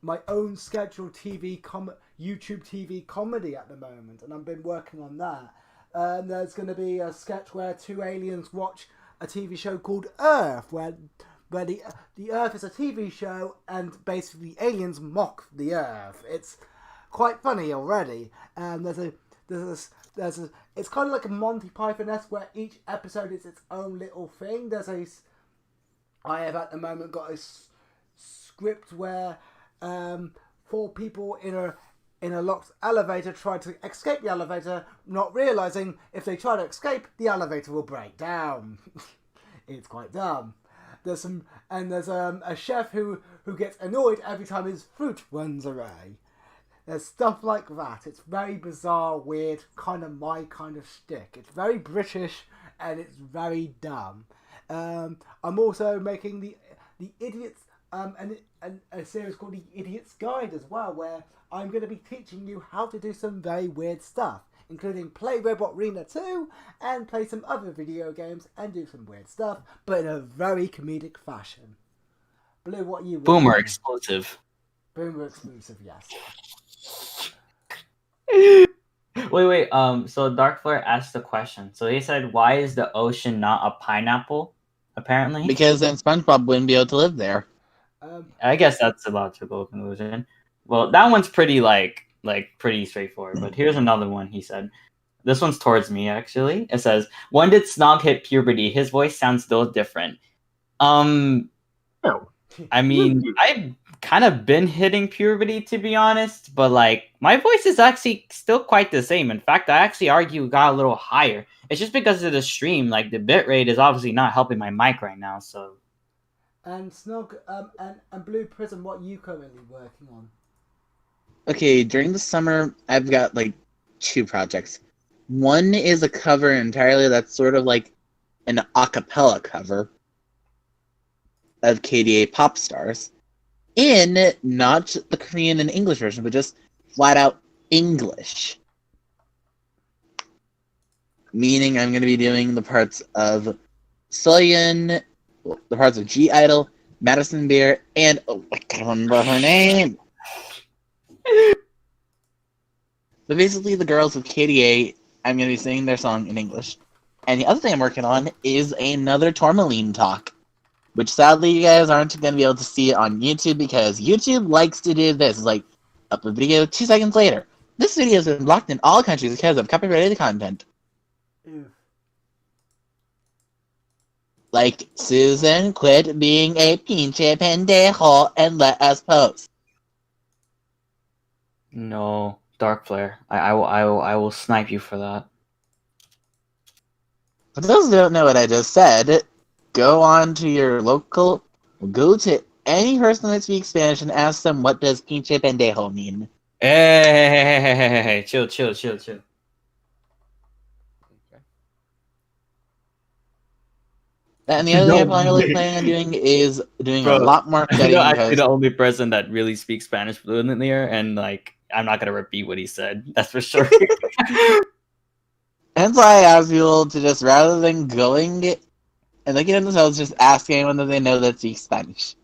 Speaker 1: my own scheduled YouTube TV comedy at the moment, and I've been working on that. And there's going to be a sketch where two aliens watch a TV show called Earth, where the Earth is a TV show, and basically aliens mock the Earth. It's quite funny already, and it's kind of like a Monty Python-esque, where each episode is its own little thing. I have at the moment got a script where 4 people in a locked elevator try to escape the elevator, not realizing if they try to escape, the elevator will break down. It's quite dumb. There's a chef who gets annoyed every time his fruit runs away. There's stuff like that. It's very bizarre, weird, kind of my kind of shtick. It's very British, and it's very dumb. I'm also making the Idiots and a series called The Idiot's Guide as well, where I'm going to be teaching you how to do some very weird stuff, including play Robot Arena 2 and play some other video games and do some weird stuff, but in a very comedic fashion. Blue, what are you?
Speaker 4: Boomer exclusive.
Speaker 1: Boomer exclusive, yes.
Speaker 4: Wait. So Dark Flare asked the question. So he said, "Why is the ocean not a pineapple?" Apparently,
Speaker 2: Because then SpongeBob wouldn't be able to live there.
Speaker 4: I guess that's a logical conclusion. Well, that one's pretty pretty straightforward. But here's another one. He said, "This one's towards me actually." It says, "When did Snog hit puberty? His voice sounds still different."
Speaker 3: No.
Speaker 4: I mean, I've kind of been hitting puberty to be honest, but like my voice is actually still quite the same. In fact, I actually argue it got a little higher. It's just because of the stream. Like the bitrate is obviously not helping my mic right now. So.
Speaker 1: And Snog, and Blue Prism, what are you currently working on?
Speaker 2: Okay, during the summer, I've got like 2 projects. One is a cover entirely that's sort of like an a cappella cover of KDA pop stars in not the Korean and English version, but just flat out English. Meaning I'm going to be doing the parts of Soyeon, the parts of G Idol, Madison Beer, and I can't remember her name. But basically, the girls of KDA, I'm going to be singing their song in English. And the other thing I'm working on is another Tourmaline talk, which sadly you guys aren't going to be able to see it on YouTube because YouTube likes to do this. It's like, up a video 2 seconds later. This video has been blocked in all countries because of copyrighted content.
Speaker 1: Ew.
Speaker 2: Like, Susan, quit being a pinche pendejo and let us post.
Speaker 4: No, Dark Flare. I will snipe you for that.
Speaker 2: For those who don't know what I just said, go on to your local, go to any person that speaks Spanish and ask them what does pinche pendejo mean.
Speaker 4: Hey, chill.
Speaker 5: Okay.
Speaker 2: And the other thing I'm
Speaker 4: No.
Speaker 2: really planning on doing is doing
Speaker 4: Bro,
Speaker 2: a lot more
Speaker 4: I'm
Speaker 2: studying
Speaker 4: actually
Speaker 2: because
Speaker 4: the only person that really speaks Spanish fluently here, and like I'm not gonna repeat what he said. That's for sure.
Speaker 2: hence why I ask people to just, rather than going and looking at themselves, just ask anyone that they know that speaks Spanish.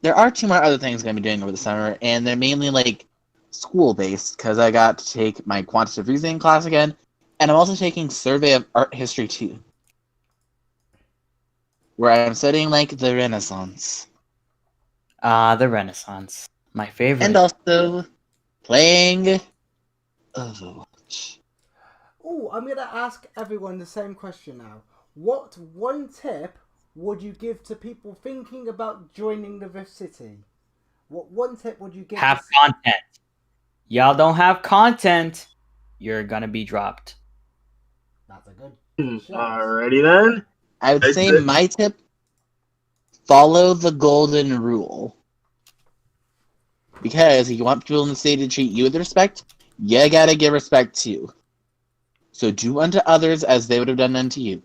Speaker 2: There are 2 more other things I'm going to be doing over the summer, and they're mainly like school-based, because I got to take my quantitative reasoning class again, and I'm also taking Survey of Art History 2, where I'm studying like the Renaissance.
Speaker 4: The Renaissance, my favorite.
Speaker 2: And also playing Overwatch.
Speaker 1: Oh, I'm going to ask everyone the same question now. What one tip would you give to people thinking about joining the Rift City? What one tip would you give?
Speaker 4: Have content. Y'all don't have content, you're gonna be dropped.
Speaker 1: That's a good shout.
Speaker 3: Alrighty then.
Speaker 2: I would say my tip, follow the golden rule. Because if you want people in the city to treat you with respect, you gotta give respect too. So do unto others as they would have done unto you.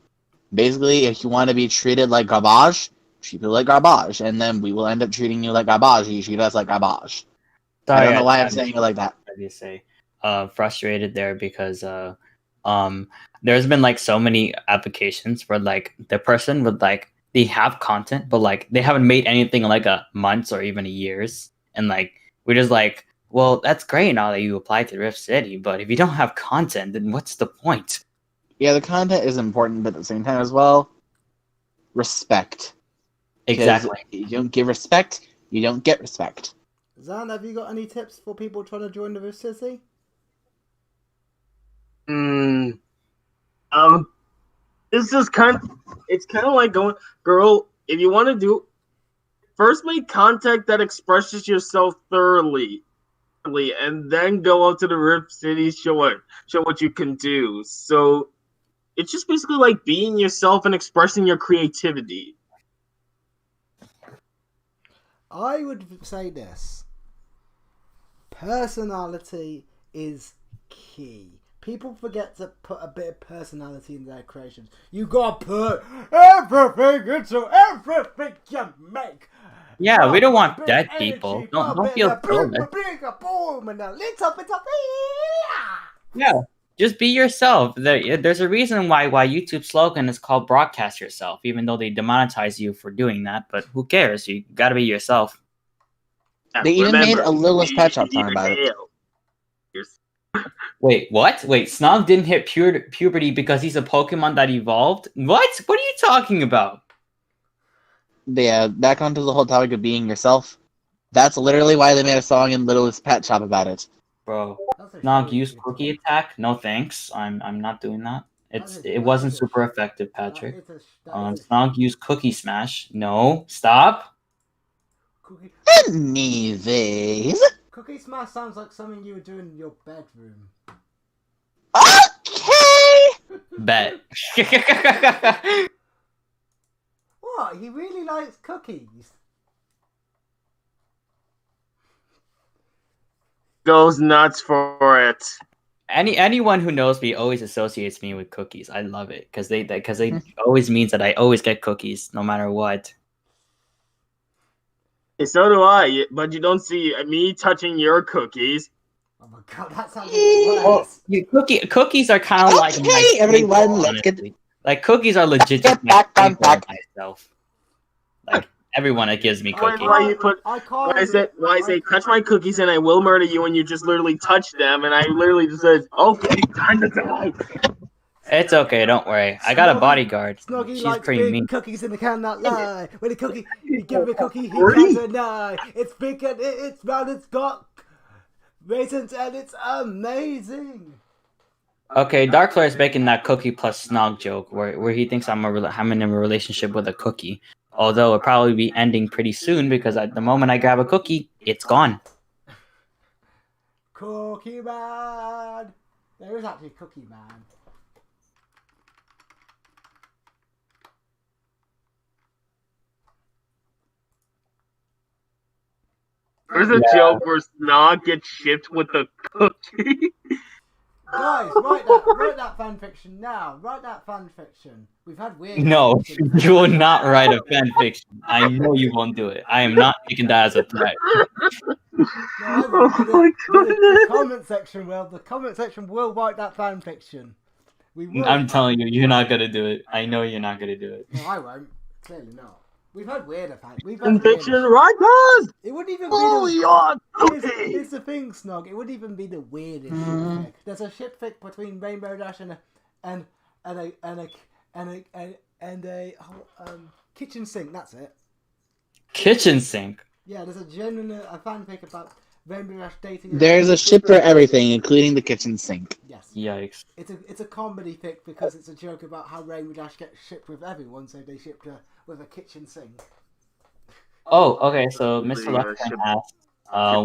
Speaker 2: Basically, if you want to be treated like garbage, treat people like garbage, and then we will end up treating you like garbage. You treat us like garbage. I don't know why I'm saying it like that.
Speaker 4: You say, frustrated there because there's been like so many applications where like the person would like they have content, but like they haven't made anything in like a months or even a years, and like we're just like, well, that's great now that you applied to Rift City, but if you don't have content, then what's the point?
Speaker 2: Yeah, the content is important, but at the same time as well, respect.
Speaker 4: Exactly.
Speaker 2: You don't give respect, you don't get respect.
Speaker 1: Zan, have you got any tips for people trying to join the Rift City?
Speaker 3: It's just it's kind of like going, girl, if you want to do, first make contact that expresses yourself thoroughly, and then go up to the Rift City, show what you can do. So it's just basically like being yourself and expressing your creativity.
Speaker 1: I would say this. Personality is key. People forget to put a bit of personality in their creations. You gotta put everything into everything you make.
Speaker 4: Yeah, we don't want dead
Speaker 1: energy,
Speaker 4: people. Don't feel
Speaker 1: boom,
Speaker 4: clueless.
Speaker 1: boom, and a little bit of
Speaker 4: Yeah, just be yourself. There's a reason why YouTube's slogan is called "Broadcast Yourself," even though they demonetize you for doing that. But who cares? You gotta be yourself.
Speaker 2: They even made a Lilith Pet Shop song about it.
Speaker 4: Wait, what? Wait, Snog didn't hit puberty because he's a Pokemon that evolved? What? What are you talking about?
Speaker 2: Yeah, back onto the whole topic of being yourself. That's literally why they made a song in Littlest Pet Shop about it.
Speaker 4: Bro,
Speaker 1: That's a
Speaker 4: Snog
Speaker 1: shame.
Speaker 4: used Cookie Attack? No thanks. I'm not doing that.
Speaker 1: That
Speaker 4: It
Speaker 1: is
Speaker 4: wasn't
Speaker 1: a-
Speaker 4: super effective,
Speaker 1: That
Speaker 4: Patrick.
Speaker 1: is that is a
Speaker 4: Snog used Cookie Smash. No, stop.
Speaker 1: cookie.
Speaker 2: Anyways.
Speaker 1: Cookie Smash sounds like something you would do in your bedroom.
Speaker 2: Okay!
Speaker 4: Bet.
Speaker 1: What? He really likes cookies.
Speaker 3: Goes nuts for it.
Speaker 4: Anyone who knows me always associates me with cookies. I love it because they always means that I always get cookies no matter what.
Speaker 3: So do I, but you don't see me touching your cookies.
Speaker 1: Oh my god, that sounds even
Speaker 4: Well,
Speaker 1: worse.
Speaker 4: cookies are kind of like
Speaker 2: Okay,
Speaker 4: my
Speaker 2: everyone,
Speaker 4: staple,
Speaker 2: let's get-
Speaker 4: honestly. Like cookies are legit
Speaker 2: get
Speaker 4: my
Speaker 2: back on
Speaker 4: staple
Speaker 2: track.
Speaker 4: myself. Like everyone that gives me
Speaker 3: Why-
Speaker 4: cookies.
Speaker 3: why you put-
Speaker 1: I can't.
Speaker 3: Why I say touch my cookies and I will murder you, and you just literally touch them, and I literally just said, okay, time to die.
Speaker 4: It's okay, don't worry. I got a
Speaker 1: Snoggy-
Speaker 4: bodyguard.
Speaker 1: Snoggy
Speaker 4: She's
Speaker 1: likes
Speaker 4: pretty
Speaker 1: big
Speaker 4: mean.
Speaker 1: cookies and he cannot lie. When you give him a cookie, he
Speaker 3: Really?
Speaker 1: can't deny. It's big and it's round, it's got raisins and it's amazing.
Speaker 4: Okay, Dark Flare is making that cookie plus Snog joke where he thinks I'm in a relationship with a cookie. Although it'll probably be ending pretty soon because at the moment I grab a cookie, it's gone.
Speaker 1: Cookie Man. There is actually Cookie Man.
Speaker 3: There's a joke where Snog gets shipped with a cookie.
Speaker 1: Guys, write that fan fiction now. Write that fan fiction. We've had weird.
Speaker 4: No,
Speaker 1: fanfiction.
Speaker 4: you will not write a fan fiction. I know you won't do it. I am not taking that as a threat.
Speaker 1: No, I will. The comment section will. The comment section will write that fan fiction. We will.
Speaker 4: I'm telling you, you're not gonna do it. I know you're not gonna do it.
Speaker 1: No, I won't. Clearly not. We've had weirder fans. We've
Speaker 3: In
Speaker 1: had
Speaker 3: fiction,
Speaker 1: weirder.
Speaker 3: right, guys?
Speaker 1: It wouldn't even
Speaker 3: Holy
Speaker 1: be
Speaker 3: on
Speaker 1: the.
Speaker 3: cookie!
Speaker 1: Here's the thing, Snog. It wouldn't even be the weirdest ship fic. There's a ship fic between Rainbow Dash and a kitchen sink. That's it.
Speaker 4: Kitchen sink.
Speaker 1: Yeah, there's a genuine fanfic about Rainbow Dash dating.
Speaker 2: There's a ship for everything, including the kitchen sink.
Speaker 1: Yes.
Speaker 4: Yikes.
Speaker 1: It's a comedy fic because it's a joke about how Rainbow Dash gets shipped with everyone, so they shipped her with a kitchen sink.
Speaker 4: Oh, okay. So Mr. Left asked,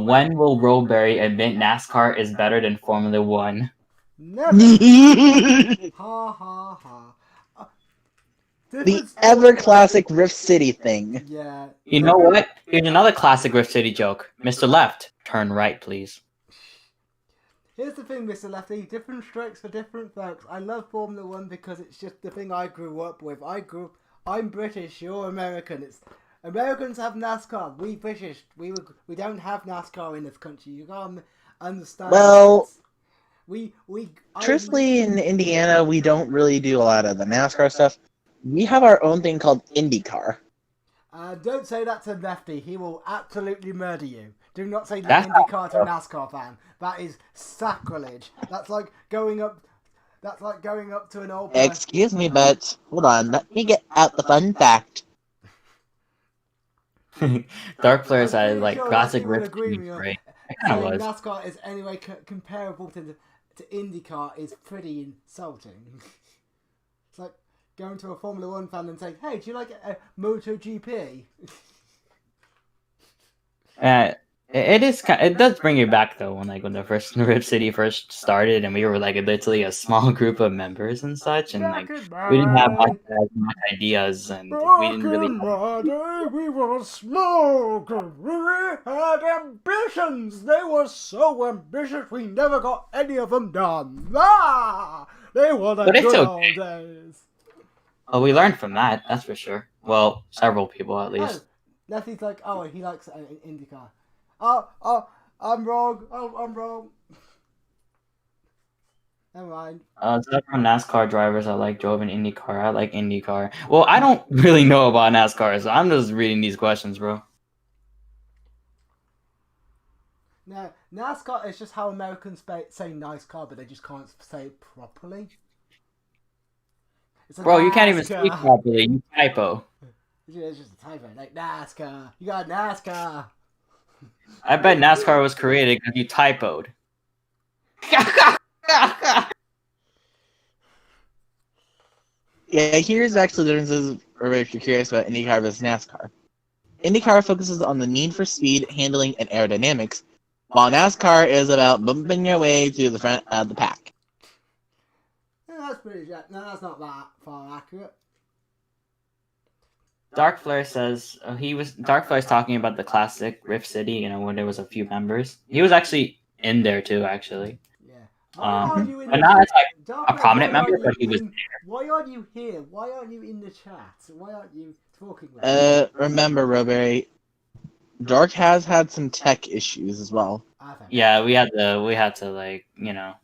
Speaker 4: when will Roleberry admit NASCAR is better than Formula One?
Speaker 1: Never. Ha ha ha.
Speaker 2: The ever classic Rift City thing.
Speaker 1: Yeah.
Speaker 4: You know what? Here's another classic Rift City joke. Mr. Left, turn right, please.
Speaker 1: Here's the thing, Mr. Lefty. Different strokes for different folks. I love Formula One because it's just the thing I grew up with. I'm British. You're American. Americans have NASCAR. We British. We don't have NASCAR in this country. You can't understand.
Speaker 2: Well,
Speaker 1: we
Speaker 2: truthfully, in Indiana, we don't really do a lot of the NASCAR stuff. We have our own thing called IndyCar.
Speaker 1: Don't say that to Lefty. He will absolutely murder you. Do not say
Speaker 4: That's
Speaker 1: IndyCar to a NASCAR fan. That is sacrilege. That's like going up to an old person.
Speaker 2: Excuse me, but hold on. Let me get out the fun fact.
Speaker 4: Dark Flares
Speaker 1: I'm
Speaker 4: had
Speaker 1: pretty
Speaker 4: like
Speaker 1: sure
Speaker 4: classic
Speaker 1: Lefty would
Speaker 4: Rift
Speaker 1: agree
Speaker 4: City
Speaker 1: with you.
Speaker 4: great. It kind
Speaker 1: Saying
Speaker 4: of was.
Speaker 1: NASCAR is anyway comparable to IndyCar is pretty insulting. It's like going to a Formula One fan and saying, "Hey, do you like MotoGP?"
Speaker 4: It does bring you back though when the first Rift City first started and we were like literally a small group of members and such and like we didn't have as much ideas and we didn't really
Speaker 1: Back in my day, we were small, 'cause we had ambitions. They were so ambitious, we never got any of them done. They were the
Speaker 4: But it's
Speaker 1: good
Speaker 4: okay.
Speaker 1: old days.
Speaker 4: Oh, we learned from that, that's for sure. Well, several people at least.
Speaker 1: Lefty's like, oh, he likes IndyCar. Oh, I'm wrong. Oh, I'm wrong. Never mind.
Speaker 4: Except for NASCAR drivers, I like drove an IndyCar. I like IndyCar. Well, I don't really know about NASCAR, so I'm just reading these questions, bro.
Speaker 1: Now, NASCAR is just how Americans say nice car, but they just can't say it properly. It's a
Speaker 4: Bro, you can't even
Speaker 1: NASCAR.
Speaker 4: speak properly. You typo.
Speaker 1: It's just a typo, like NASCAR. You got NASCAR.
Speaker 4: I bet NASCAR was created because you typoed.
Speaker 2: Yeah, here's actually the differences, or if you're curious about IndyCar versus NASCAR. IndyCar focuses on the need for speed, handling, and aerodynamics, while NASCAR is about bumping your way to the front of the pack.
Speaker 1: Yeah, that's pretty. No, that's not that far accurate.
Speaker 4: Dark Flare says Dark Flare's talking about the classic Rift City, you know, when there was a few members. He was actually in there too, actually.
Speaker 1: Yeah. Why aren't you in
Speaker 4: But
Speaker 1: the
Speaker 4: not as like
Speaker 1: Dark
Speaker 4: a prominent
Speaker 1: why aren't
Speaker 4: member, but
Speaker 1: you
Speaker 4: he was
Speaker 1: in- Why aren't you here? Why aren't you in the chat? Why aren't you talking?
Speaker 2: Remember, Robert, Dark has had some tech issues as well.
Speaker 4: Yeah, we had to like, you know.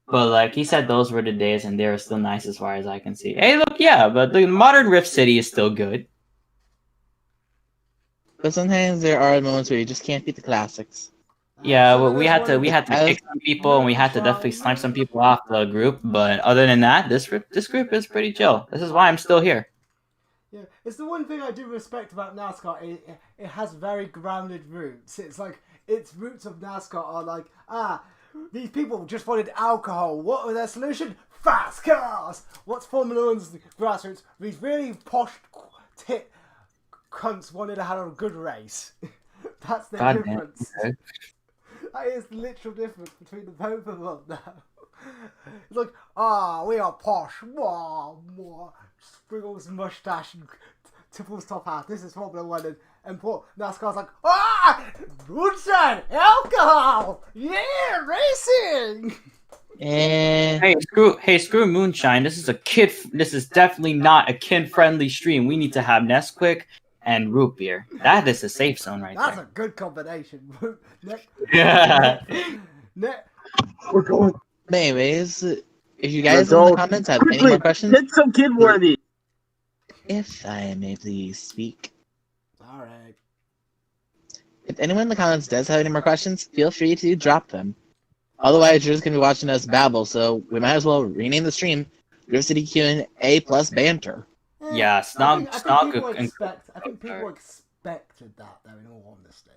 Speaker 4: But like he said, those were the days, and they were still nice as far as I can see. Hey, look, yeah, but the modern Rift City is still good.
Speaker 2: But sometimes there are moments where you just can't beat the classics.
Speaker 4: Yeah,
Speaker 1: So
Speaker 4: well,
Speaker 1: there
Speaker 4: we
Speaker 1: is
Speaker 4: had to
Speaker 1: one-
Speaker 4: kick some people, and we had to definitely snipe some people off the group. But other than that, this group is pretty chill. This is why I'm still here.
Speaker 1: Yeah, it's the one thing I do respect about NASCAR. It has very grounded roots. It's like its roots of NASCAR are like these people just wanted alcohol. What was their solution? Fast cars. What's Formula One's grassroots? These really posh tit cunts wanted to have a good race. That's the difference.
Speaker 4: Okay.
Speaker 1: That is the literal difference between the both of them now. It's like, we are posh. Spriggles mustache and tipples top hat. This is Formula One, and poor NASCAR's like, moonshine, alcohol, yeah, racing.
Speaker 2: And
Speaker 4: Hey, screw moonshine. This is definitely not a kid-friendly stream. We need to have Nesquik and root beer. That is a safe zone right
Speaker 1: That's
Speaker 4: there.
Speaker 1: a good combination.
Speaker 4: Yeah.
Speaker 3: We're going.
Speaker 2: anyways, if you guys
Speaker 3: Let's
Speaker 2: in the
Speaker 3: go.
Speaker 2: comments have any
Speaker 3: Quickly,
Speaker 2: more questions,
Speaker 3: hit some kid worthy.
Speaker 2: if I may please speak.
Speaker 1: All right.
Speaker 2: If anyone in the comments does have any more questions, feel free to drop them. Otherwise, you're just going to be watching us babble, so we might as well rename the stream Rift City Q&A plus banter.
Speaker 4: Yeah, Snog.
Speaker 1: I think people expected that, though, in all honesty.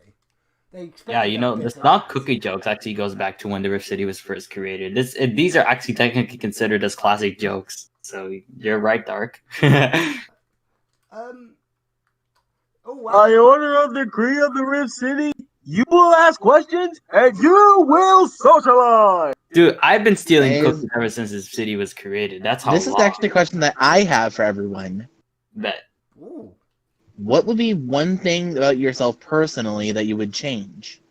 Speaker 1: They expected
Speaker 4: Yeah, you know,
Speaker 1: a
Speaker 4: the
Speaker 1: bit of
Speaker 4: Snog
Speaker 1: that.
Speaker 4: cookie jokes actually goes back to when the Rift City was first created. These are actually technically considered as classic jokes. So you're right, Dark.
Speaker 1: Oh,
Speaker 3: By
Speaker 1: wow.
Speaker 3: order of the decree of the Rift City, you will ask questions and you will socialize.
Speaker 4: Dude, I've been stealing
Speaker 2: Hey,
Speaker 4: cookies ever since this city was created. That's how
Speaker 2: This is
Speaker 4: long.
Speaker 2: actually a question that I have for everyone.
Speaker 4: Bet.
Speaker 1: Ooh.
Speaker 2: What would be one thing about yourself personally that you would change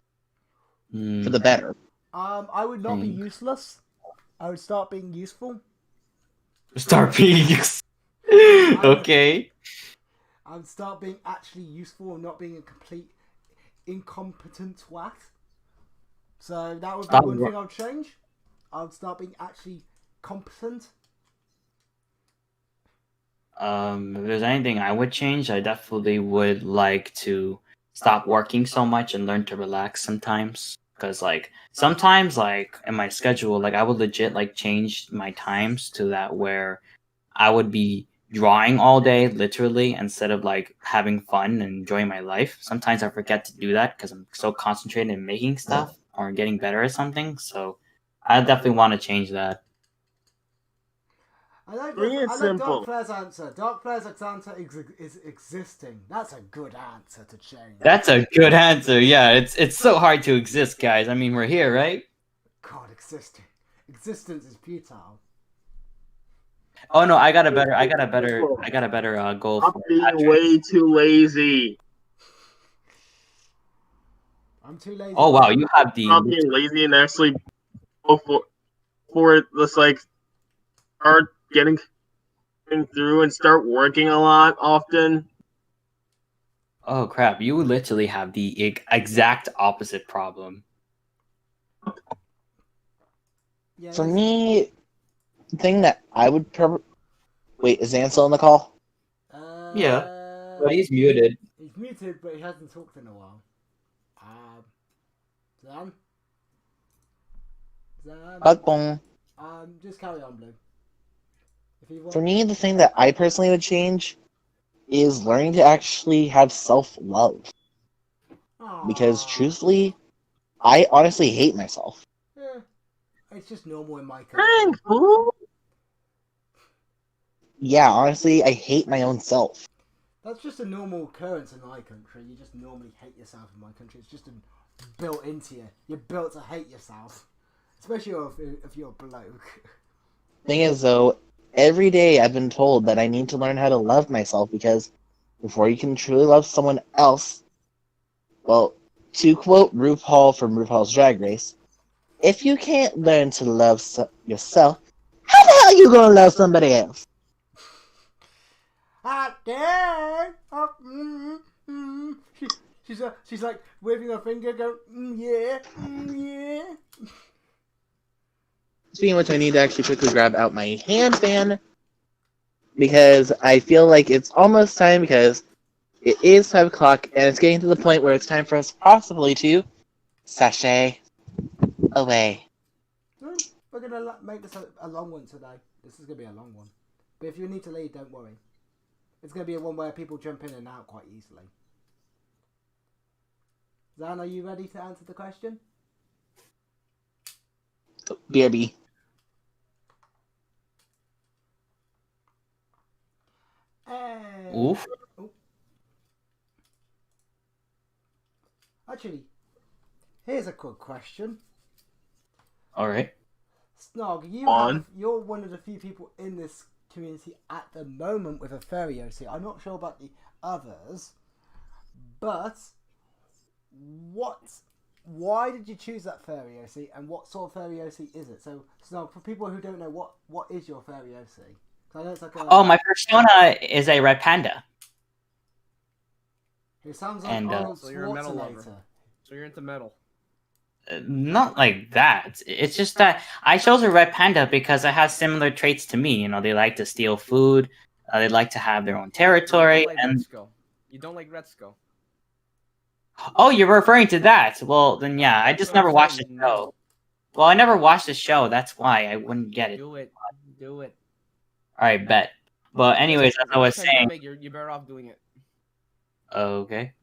Speaker 2: for the better?
Speaker 1: I would not be useless. I would start being useful.
Speaker 4: Start being okay.
Speaker 1: I would start being actually useful and not being a complete incompetent twat. So that would be one thing I would change. I would start being actually competent.
Speaker 4: If there's anything I would change, I definitely would like to stop working so much and learn to relax sometimes. Because like sometimes like in my schedule, like I would legit like change my times to that where I would be drawing all day, literally, instead of like having fun and enjoying my life. Sometimes I forget to do that because I'm so concentrated in making stuff or getting better at something. So I definitely want to change that.
Speaker 1: I like
Speaker 3: Simple.
Speaker 1: Dark Flare's answer. Dark Flare's answer is existing. That's a good answer to change.
Speaker 4: That's a good answer. Yeah, it's so hard to exist, guys. I mean, we're here, right?
Speaker 1: God, existing. Existence is futile.
Speaker 4: Oh no, I got a better goal
Speaker 3: I'm
Speaker 4: for
Speaker 3: being
Speaker 4: Patrick.
Speaker 3: way too lazy.
Speaker 1: I'm too lazy.
Speaker 4: Oh wow, you have
Speaker 3: I'm
Speaker 4: the
Speaker 3: being lazy and actually go for it. Let's like start getting through and start working a lot often.
Speaker 4: oh crap, you literally have the exact opposite problem.
Speaker 1: Yeah,
Speaker 2: For me, the thing that I would probably... Wait, is Ansel on the call?
Speaker 4: Yeah, but he's muted.
Speaker 1: He's muted, but he hasn't talked in a while. Zan? Zan?
Speaker 2: Bong.
Speaker 1: Just carry on, Blue. If you want.
Speaker 2: For me, the thing that I personally would change is learning to actually have self-love. Because
Speaker 1: Aww.
Speaker 2: truthfully, I honestly hate myself.
Speaker 1: Yeah, it's just normal in my country.
Speaker 3: Thanks, fool.
Speaker 2: Yeah, honestly, I hate my own self.
Speaker 1: That's just a normal occurrence in my country. You just normally hate yourself in my country. It's just built into you. You're built to hate yourself. Especially if you're a bloke.
Speaker 2: Thing is, though, every day I've been told that I need to learn how to love myself because before you can truly love someone else, well, to quote RuPaul from RuPaul's Drag Race, if you can't learn to love yourself, how the hell are you gonna love somebody else?
Speaker 1: Hot dang! Oh, she's like waving her finger, going, yeah, yeah.
Speaker 2: Speaking of which, I need to actually quickly grab out my hand fan because I feel like it's almost time because it is 5 o'clock and it's getting to the point where it's time for us possibly to sashay away.
Speaker 1: We're gonna make this a long one today. This is gonna be a long one. But if you need to leave, don't worry. It's gonna be a one where people jump in and out quite easily. Zan, are you ready to answer the question?
Speaker 2: BRB.
Speaker 4: Oof.
Speaker 1: Oh. Actually, here's a quick question.
Speaker 4: All right.
Speaker 1: Snog,
Speaker 3: On.
Speaker 1: you're one of the few people in this community at the moment with a fairy OC. I'm not sure about the others, but why did you choose that fairy OC, and what sort of fairy OC is it? So Snog, for people who don't know, what is your fairy OC? 'Cause I know it's like
Speaker 4: Oh, my persona is a red panda.
Speaker 1: It sounds like
Speaker 4: And,
Speaker 1: Arnold
Speaker 5: So you're a metal lover.
Speaker 1: Schwarzenegger.
Speaker 5: So you're into metal.
Speaker 4: Not like that. It's just that I chose a red panda because it has similar traits to me. You know, they like to steal food. They like to have their own territory.
Speaker 5: You don't like
Speaker 4: And
Speaker 5: Retsuko. You don't like Retsuko.
Speaker 4: oh, you're referring to that? Well, then yeah, I
Speaker 5: That's
Speaker 4: just
Speaker 5: what I'm
Speaker 4: never watched the
Speaker 5: saying,
Speaker 4: show. Well, I never watched the show. That's why I wouldn't get it.
Speaker 5: Do it. Do it.
Speaker 4: All right, bet. But anyways, as I was saying,
Speaker 5: You're better off doing it.
Speaker 4: okay.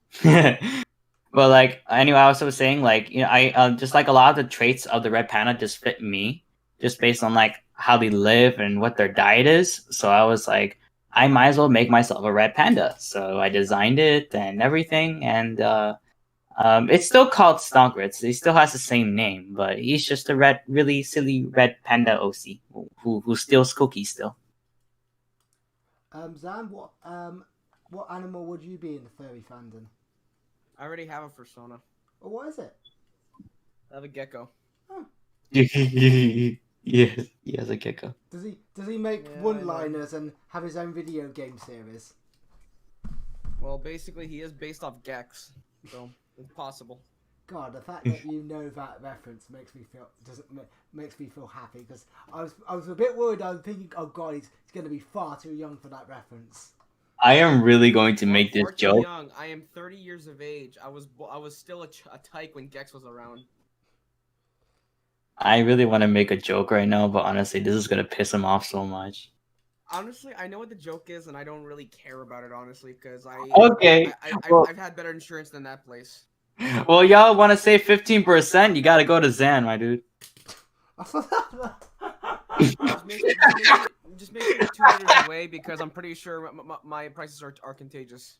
Speaker 4: But like anyway, I was also saying like I just like a lot of the traits of the red panda just fit me, just based on like how they live and what their diet is. So I was like, I might as well make myself a red panda. So I designed it and everything, and it's still called Stonkritz. He still has the same name, but he's just a really silly red panda OC who steals cookies still.
Speaker 1: Zan, what animal would you be in the furry fandom?
Speaker 5: I already have a persona.
Speaker 1: Or what is it?
Speaker 5: I have a gecko.
Speaker 4: Yes, he has a gecko.
Speaker 1: Does he make
Speaker 5: Yeah,
Speaker 1: one-liners and have his own video game series?
Speaker 5: Well, basically, he is based off Gex, so it's possible.
Speaker 1: God, the fact that you know that reference makes me feel happy, because I was a bit worried. I was thinking, oh God, he's going to be far too young for that reference.
Speaker 4: I am really going to make this
Speaker 5: Far too
Speaker 4: joke.
Speaker 5: young. I am 30 years of age. I was still a tyke when Gex was around.
Speaker 4: I really want to make a joke right now, but honestly, this is gonna piss him off so much.
Speaker 5: Honestly, I know what the joke is, and I don't really care about it, honestly, because
Speaker 4: Okay.
Speaker 5: I've had better insurance than that place.
Speaker 4: Well, y'all want to save 15%? You gotta go to Zan, my dude.
Speaker 5: Just make sure you're 2 meters away, because I'm pretty sure my prices are contagious.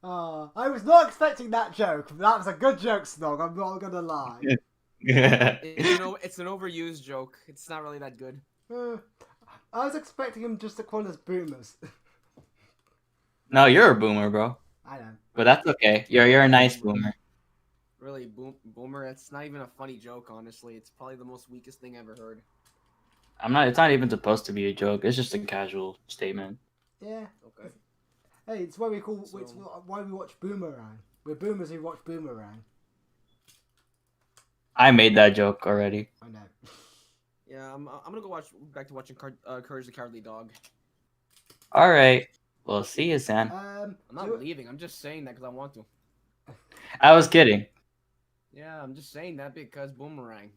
Speaker 1: I was not expecting that joke. That was a good joke, Snog. I'm not gonna lie.
Speaker 5: It's an overused joke. It's not really that good.
Speaker 1: I was expecting him just to call us boomers.
Speaker 4: No, you're a boomer, bro.
Speaker 1: I know.
Speaker 4: But that's okay. You're a nice boomer.
Speaker 5: Really, boomer. It's not even a funny joke, honestly. It's probably the most weakest thing I ever heard.
Speaker 4: It's not even supposed to be a joke. It's just a casual statement.
Speaker 1: Yeah.
Speaker 5: Okay.
Speaker 1: Hey, it's why why we watch Boomerang. We're boomers who watch Boomerang.
Speaker 4: I made that joke already.
Speaker 1: I know.
Speaker 5: Yeah, I'm gonna go back to watching Courage the Cowardly Dog.
Speaker 4: All right. Well, see you, Zan.
Speaker 5: I'm not leaving. I'm just saying that because I want to.
Speaker 4: I was kidding.
Speaker 5: Yeah, I'm just saying that because Boomerang.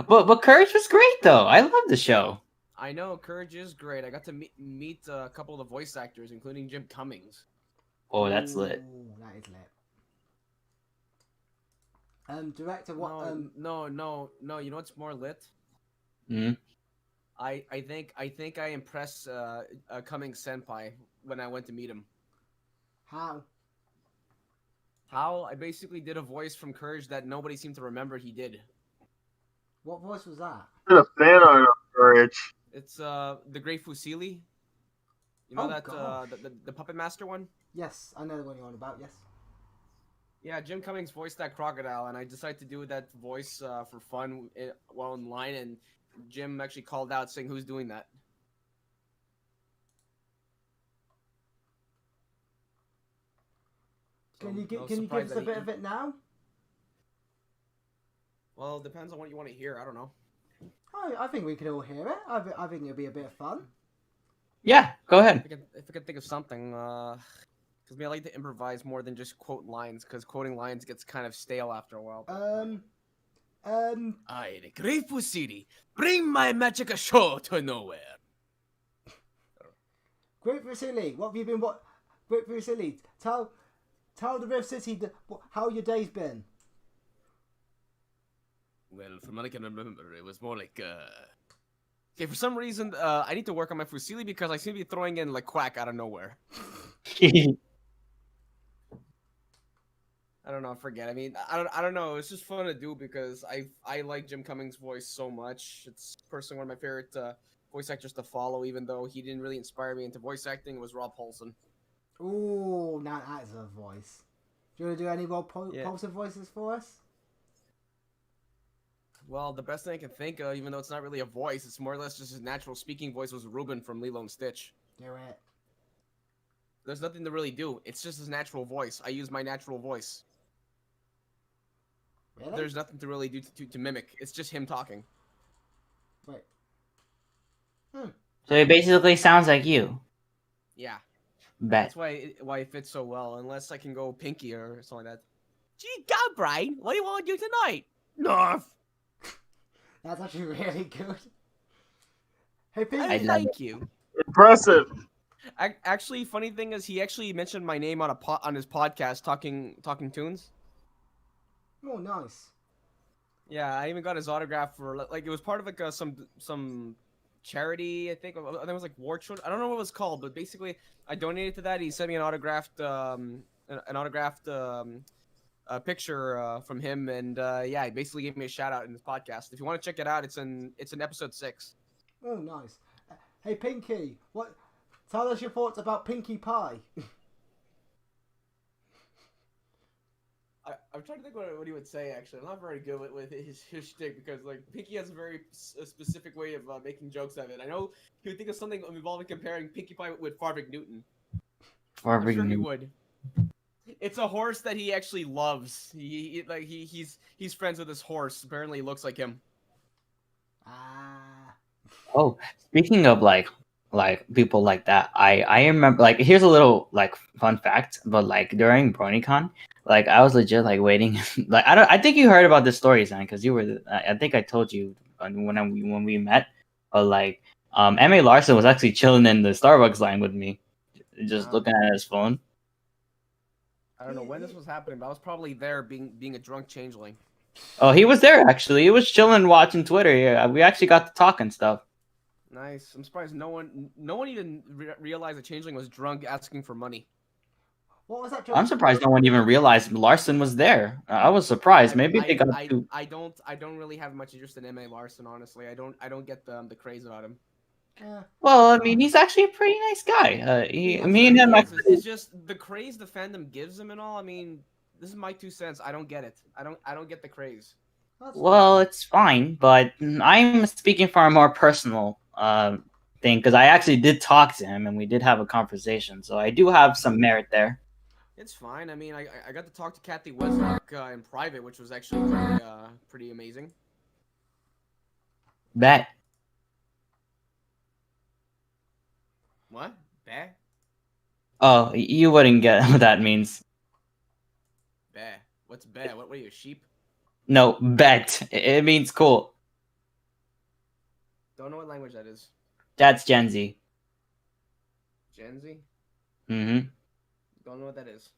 Speaker 4: But Courage was great though. I love the show.
Speaker 5: I know Courage is great. I got to meet a couple of the voice actors, including Jim Cummings.
Speaker 4: Oh, that's lit.
Speaker 1: Ooh, that is lit. Director, what?
Speaker 5: No. You know what's more lit?
Speaker 4: Mm.
Speaker 5: I think I impressed Cummings senpai when I went to meet him.
Speaker 1: How?
Speaker 5: How? I basically did a voice from Courage that nobody seemed to remember he did.
Speaker 1: What voice was that?
Speaker 3: I'm a fan art of Courage.
Speaker 5: It's the Great Fusili. You know
Speaker 1: Oh,
Speaker 5: that
Speaker 1: gosh.
Speaker 5: the Puppet Master one?
Speaker 1: Yes, I know the one you're on about. Yes.
Speaker 5: Yeah, Jim Cummings voiced that crocodile, and I decided to do that voice for fun while online, and Jim actually called out saying, "Who's doing that?"
Speaker 1: Can you
Speaker 5: I
Speaker 1: give
Speaker 5: was
Speaker 1: us
Speaker 5: surprised
Speaker 1: a
Speaker 5: that
Speaker 1: bit of it now?
Speaker 5: Well, it depends on what you want to hear. I don't know.
Speaker 1: I think we can all hear it. I think it'll be a bit of fun.
Speaker 4: Yeah, go ahead.
Speaker 5: If I could think of something, because I like to improvise more than just quote lines, because quoting lines gets kind of stale after a while. I, the Grateful City, bring my magic show to nowhere.
Speaker 1: Great Vasily, what have you been? What? Great Vasily, tell the Rift City how your day's been.
Speaker 5: Well, from what I can remember, it was more like, okay, for some reason, I need to work on my Fusili because I seem to be throwing in, like, quack out of nowhere. I don't know, forget. I mean, I don't know. It's just fun to do because I like Jim Cummings' voice so much. It's personally one of my favorite voice actors to follow, even though he didn't really inspire me into voice acting. It was Rob Paulson.
Speaker 1: Ooh, now that's a voice. Do you want to do any more
Speaker 5: Yeah.
Speaker 1: Paulson voices for us?
Speaker 5: Well, the best thing I can think of, even though it's not really a voice, it's more or less just his natural speaking voice, was Ruben from Lilo and Stitch.
Speaker 1: Do it.
Speaker 5: There's nothing to really do. It's just his natural voice. I use my natural voice.
Speaker 1: Really?
Speaker 5: There's nothing to really do to mimic. It's just him talking.
Speaker 1: Wait.
Speaker 4: So it basically sounds like you.
Speaker 5: Yeah.
Speaker 4: Bet.
Speaker 5: That's why it fits so well. Unless I can go Pinky or something like that. Gee, God, Brian, what do you want to do tonight? Narf.
Speaker 1: That's actually really good. Hey, Pete.
Speaker 4: I love
Speaker 5: Thank you.
Speaker 3: Impressive.
Speaker 5: Actually, funny thing is, he actually mentioned my name on on his podcast, Talking Tunes.
Speaker 1: Oh, nice.
Speaker 5: Yeah, I even got his autograph for like it was part of like some charity. I think it was like War Children. I don't know what it was called, but basically I donated to that. He sent me an autographed picture from him, and yeah, he basically gave me a shout out in his podcast. If you want to check it out, it's in episode 6.
Speaker 1: Oh, nice. Hey, Pinky, tell us your thoughts about Pinkie Pie.
Speaker 5: I'm trying to think what he would say. Actually, I'm not very good with his shtick because like Pinky has a very specific way of making jokes of it. I know he would think of something involving comparing Pinkie Pie with Farvik Newton. I'm sure he would. It's a horse that he actually loves. He's friends with this horse. Apparently, he looks like him.
Speaker 4: Oh, speaking of like people like that, I remember like here's a little like fun fact, but like during BronyCon, like I was legit like waiting. Like I think you heard about this story, Zan, because you were. I think I told you when we met. But like, Ma Larson was actually chilling in the Starbucks line with me, just looking at his phone.
Speaker 5: I don't know when this was happening, but I was probably there being a drunk changeling.
Speaker 4: Oh, he was there actually. He was chilling, watching Twitter. Yeah, we actually got to talk and stuff.
Speaker 5: Nice. I'm surprised no one even realized the changeling was drunk asking for money.
Speaker 1: What was that?
Speaker 4: I'm surprised no one even realized Larson was there. I was surprised. Maybe they got too.
Speaker 5: I don't really have much interest in Ma Larson, honestly. I don't get the craze about him.
Speaker 4: Well, I mean, he's actually a pretty nice guy. Me and him.
Speaker 5: It's just the craze the fandom gives him and all. I mean, this is my 2 cents. I don't get it. I don't get the craze.
Speaker 4: Well, it's fine, but I'm speaking for a more personal thing because I actually did talk to him and we did have a conversation, so I do have some merit there.
Speaker 5: It's fine. I mean, I got to talk to Kathy Westlock in private, which was actually pretty amazing.
Speaker 4: Bet.
Speaker 5: What?
Speaker 4: Oh, you wouldn't get what that means.
Speaker 5: Bah. What's bet? What are you, a sheep?
Speaker 4: No, bet. It means cool.
Speaker 5: Don't know what language that is.
Speaker 4: That's Gen Z.
Speaker 5: Gen Z?
Speaker 4: Mm-hmm.
Speaker 5: Don't know what that is.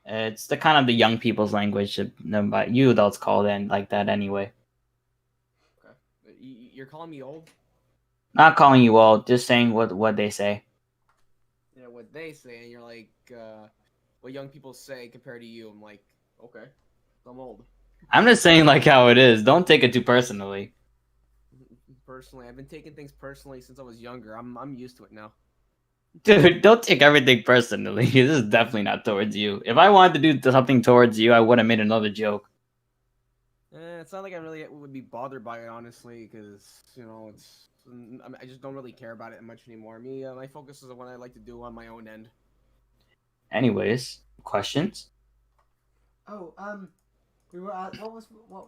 Speaker 4: It's the kind of the young people's language, but you adults call it like that anyway.
Speaker 5: Okay. You're calling me old?
Speaker 4: Not calling you old, just saying what they say.
Speaker 5: You know, what they say, and you're like, what young people say compared to you. I'm like, okay, I'm old.
Speaker 4: I'm just saying like how it is. Don't take it too personally.
Speaker 5: Personally, I've been taking things personally since I was younger. I'm used to it now.
Speaker 4: Dude, don't take everything personally. This is definitely not towards you. If I wanted to do something towards you, I would have made another joke.
Speaker 5: It's not like I really would be bothered by it, honestly, because I just don't really care about it much anymore. My focus is on what I like to do on my own end.
Speaker 4: Anyways, questions?
Speaker 1: Oh, we were at what?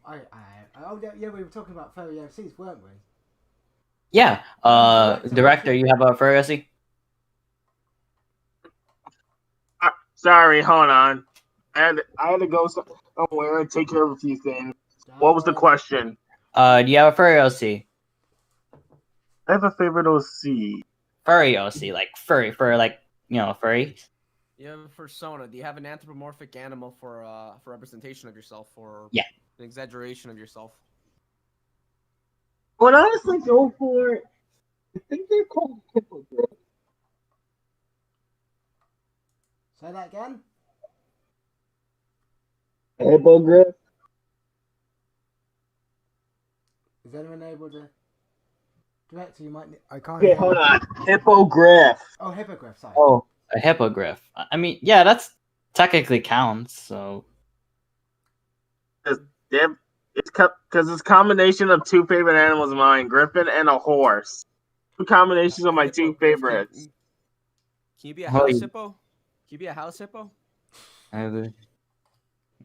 Speaker 1: Oh yeah, we were talking about furry OCs, weren't we?
Speaker 4: Yeah. Director, you have a furry?
Speaker 3: Sorry, hold on. I had to go somewhere and take care of a few things. What was the question?
Speaker 4: Do you have a furry OC?
Speaker 3: I have a favorite OC.
Speaker 4: Furry OC, like furry, for like furry.
Speaker 5: You have a persona. Do you have an anthropomorphic animal for representation of yourself, or
Speaker 4: Yeah.
Speaker 5: an exaggeration of yourself?
Speaker 3: I would honestly go for. I think they're called hippogriffs.
Speaker 1: Say that again.
Speaker 3: Hippogriff.
Speaker 1: Is anyone able to? Director, you might. I can't.
Speaker 3: Okay,
Speaker 1: hear
Speaker 3: hold
Speaker 1: you.
Speaker 3: on. Hippogriff.
Speaker 1: Oh, hippogriff. Sorry.
Speaker 4: Oh, a hippogriff. I mean, yeah, that's technically counts. So
Speaker 3: It's because it's a combination of two favorite animals of mine, griffin and a horse. Two combinations of my two favorites.
Speaker 5: Can you be a
Speaker 4: Oh,
Speaker 5: house
Speaker 4: you-
Speaker 5: hippo? Can you be a house hippo?
Speaker 4: Only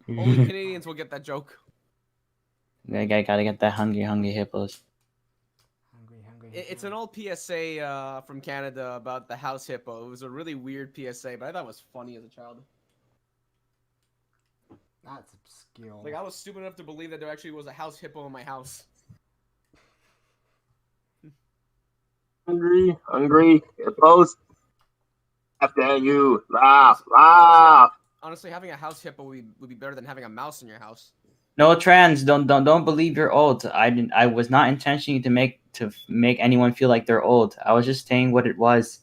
Speaker 5: Only Canadians will get that joke.
Speaker 4: I gotta get that hungry hippos.
Speaker 1: Hungry.
Speaker 5: It's an old PSA from Canada about the house hippo. It was a really weird PSA, but I thought it was funny as a child.
Speaker 1: That's obscure.
Speaker 5: Like, I was stupid enough to believe that there actually was a house hippo in my house.
Speaker 3: Hungry, hippos. After you, laugh.
Speaker 5: Honestly, having a house hippo would be better than having a mouse in your house.
Speaker 4: No trans, don't believe you're old. I was not intentionally to make anyone feel like they're old. I was just saying what it was.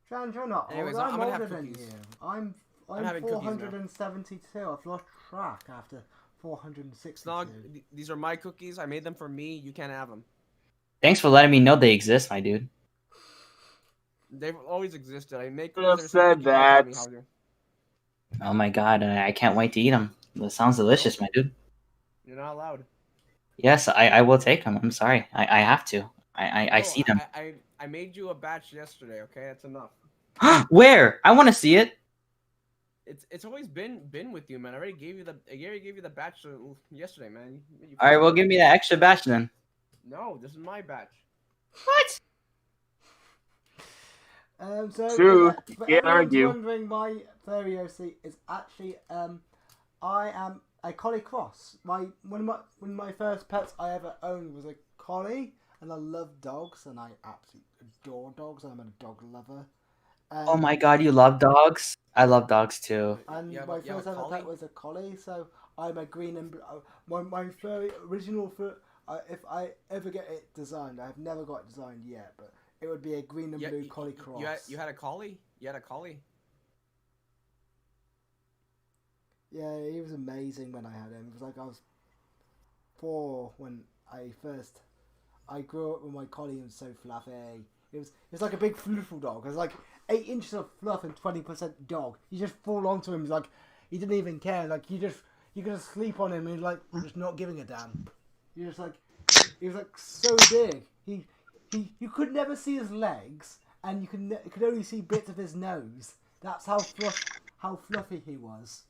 Speaker 1: Trans, you're not
Speaker 5: Anyways,
Speaker 1: old.
Speaker 5: I'm
Speaker 1: I'm
Speaker 5: gonna have
Speaker 1: older than
Speaker 5: cookies.
Speaker 1: you. I'm
Speaker 5: having cookies now.
Speaker 1: 472. I've lost track after 462.
Speaker 5: Snog, these are my cookies. I made them for me. You can't have them.
Speaker 4: Thanks for letting me know they exist, my dude.
Speaker 5: They've always existed. I make
Speaker 3: Could
Speaker 5: cookies
Speaker 3: have
Speaker 5: ever since
Speaker 3: said
Speaker 5: you taught me
Speaker 3: that.
Speaker 5: how to.
Speaker 4: Oh my god, I can't wait to eat them. That sounds delicious, my dude.
Speaker 5: You're not allowed.
Speaker 4: Yes, I will take them. I'm sorry. I have to. I
Speaker 5: No,
Speaker 4: see them.
Speaker 5: I made you a batch yesterday. Okay, that's enough.
Speaker 4: Where? I want to see it.
Speaker 5: It's always been with you, man. I already gave you the batch yesterday, man. You
Speaker 4: All right, well,
Speaker 5: forgot.
Speaker 4: give me that extra batch then.
Speaker 5: No, this is my batch.
Speaker 4: What?
Speaker 1: So
Speaker 3: True.
Speaker 1: for
Speaker 3: Can't
Speaker 1: everyone
Speaker 3: argue.
Speaker 1: wondering, my furry OC is actually I am a collie cross. One of my first pets I ever owned was a collie, and I love dogs, and I absolutely adore dogs. I'm a dog lover.
Speaker 4: Oh my god, you love dogs? I love dogs too.
Speaker 1: And
Speaker 5: You have
Speaker 1: my
Speaker 5: a
Speaker 1: first ever
Speaker 5: collie?
Speaker 1: pet was a collie, so I'm a green and my furry original fur. If I ever get it designed, I've never got it designed yet, but it would be a green and blue collie cross.
Speaker 5: You had a collie? You had a collie?
Speaker 1: Yeah, he was amazing when I had him. It was like I was 4 when I grew up with my collie. He was so fluffy. It was like a big fluffy dog. It was like 8 inches of fluff and 20% dog. You just fall onto him. Like he didn't even care. Like you could just sleep on him and like just not giving a damn. You just like he was like so big. You could never see his legs, and you could only see bits of his nose. That's how fluffy he was.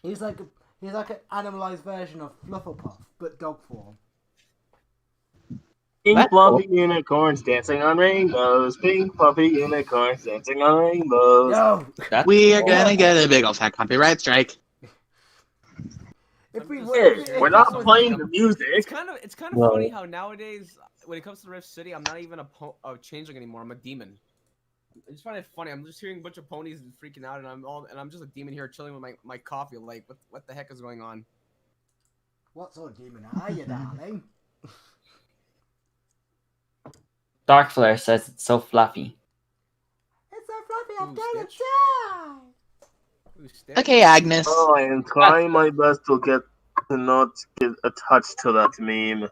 Speaker 1: He's like an animalized version of Flufflepuff, but dog form.
Speaker 3: Pink
Speaker 4: That's
Speaker 3: fluffy unicorns dancing on rainbows. Pink fluffy unicorns dancing on rainbows.
Speaker 1: Yo,
Speaker 4: That's
Speaker 2: We are
Speaker 4: cool.
Speaker 2: gonna get a big old fat copyright strike.
Speaker 1: if we
Speaker 5: I'm
Speaker 1: were,
Speaker 5: just-
Speaker 1: if,
Speaker 3: We're
Speaker 1: if
Speaker 3: not
Speaker 1: this was,
Speaker 3: playing the music.
Speaker 5: It's kind of
Speaker 4: Well-
Speaker 5: funny how nowadays, when it comes to Rift City, I'm not even a changeling anymore. I'm a demon. I just find it funny. I'm just hearing a bunch of ponies and freaking out, and I'm just a demon here chilling with my coffee. Like, what the heck is going on?
Speaker 1: what sort of demon are you, darling?
Speaker 4: Dark Flare says it's so fluffy.
Speaker 1: It's so fluffy, I'm
Speaker 5: Ooh,
Speaker 1: gonna
Speaker 5: Stitch.
Speaker 1: die.
Speaker 5: Ooh, Stitch.
Speaker 2: Okay, Agnes.
Speaker 3: Oh, I am trying my best to not get attached to that meme.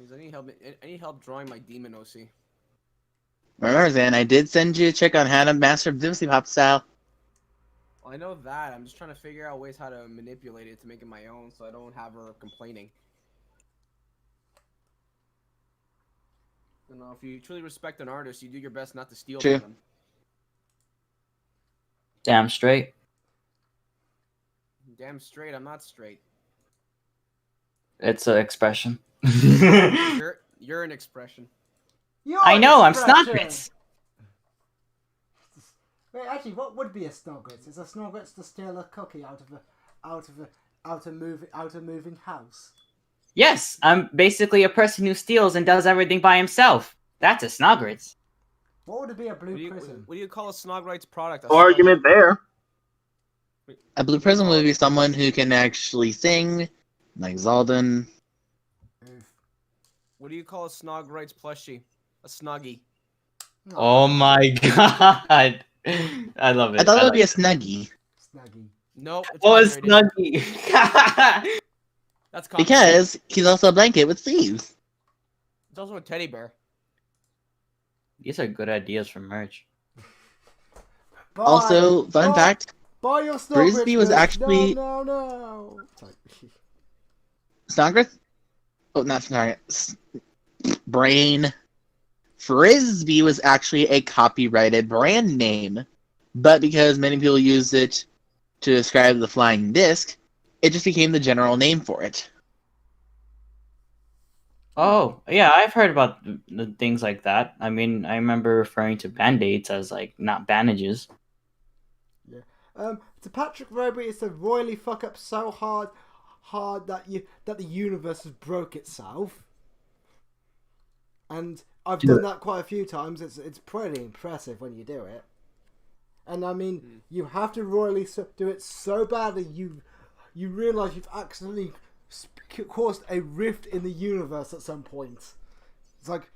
Speaker 5: Is any help drawing my demon OC?
Speaker 2: Remember, Zan, I did send you a check on how to master Doomsday Pop style.
Speaker 5: Well, I know that. I'm just trying to figure out ways how to manipulate it to make it my own, so I don't have her complaining. You know, if you truly respect an artist, you do your best not to steal
Speaker 2: True.
Speaker 5: from them.
Speaker 4: Damn straight.
Speaker 5: Damn straight, I'm not straight.
Speaker 4: It's an expression.
Speaker 5: You're an expression.
Speaker 1: You're
Speaker 4: I
Speaker 1: an
Speaker 4: know, I'm
Speaker 1: expression.
Speaker 4: Snodgrass.
Speaker 1: Wait, actually, what would be a Snodgrass? Is a Snodgrass to steal a cookie out of a moving house?
Speaker 4: Yes, I'm basically a person who steals and does everything by himself. That's a Snodgrass.
Speaker 1: What would be a blue prism?
Speaker 5: What do you call a Snogrite's product?
Speaker 3: No argument there.
Speaker 2: A blue prism would be someone who can actually sing, like Zaldin.
Speaker 5: What do you call a Snogrite's plushie? A Snuggie.
Speaker 4: Oh my god. I love it.
Speaker 2: I thought it would
Speaker 4: like
Speaker 2: be a Snuggie.
Speaker 1: Snuggie.
Speaker 5: Nope. It's
Speaker 4: Oh, a
Speaker 5: copyrighted.
Speaker 4: Snuggie.
Speaker 5: That's copyrighted.
Speaker 2: Because he's also a blanket with sleeves.
Speaker 5: It's also a teddy bear.
Speaker 4: These are good ideas for merch.
Speaker 1: Buy,
Speaker 2: Also, fun
Speaker 1: buy-
Speaker 2: fact,
Speaker 1: buy your Snodgrass.
Speaker 2: Frisbee was
Speaker 1: merch.
Speaker 2: actually-
Speaker 1: No. Sorry.
Speaker 2: Snodgrass? Oh, not Snodgrass. Brain. Frisbee was actually a copyrighted brand name, but because many people used it to describe the flying disc, it just became the general name for it.
Speaker 4: Oh, yeah, I've heard about the things like that. I mean, I remember referring to band-aids as, like, not bandages.
Speaker 1: To Patrick Roby, it's a royally fuck up so hard that the universe has broke itself. And I've done that quite a few times. It's pretty impressive when you do it. And I mean, you have to royally do it so badly you realise you've accidentally caused a rift in the universe at some point. It's like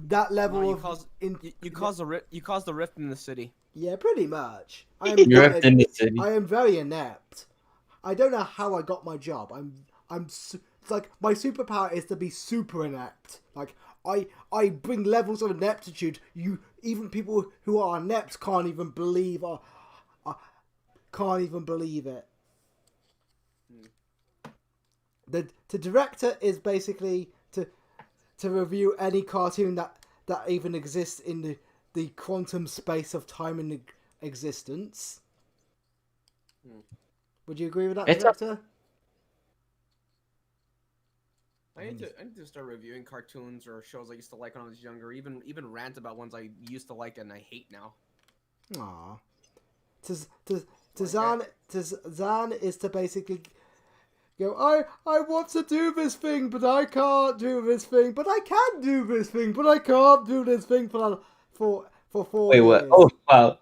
Speaker 1: that level
Speaker 5: No, you
Speaker 1: of
Speaker 5: caused the rift in the city.
Speaker 1: Yeah, pretty much.
Speaker 4: You ripped in the city.
Speaker 1: I am very inept. I don't know how I got my job. It's like my superpower is to be super inept. Like I bring levels of ineptitude. Even people who are inept can't even believe it. The director is basically to review any cartoon that even exists in the quantum space of time and existence. Would you agree with that, director?
Speaker 5: I need to start reviewing cartoons or shows I used to like when I was younger. Even rant about ones I used to like and I hate now.
Speaker 1: Aww. Zan is to basically go, I want to do this thing, but I can't do this thing, but I can do this thing, but I can't do this thing for 4
Speaker 4: Wait,
Speaker 1: years.
Speaker 4: what? Oh, wow.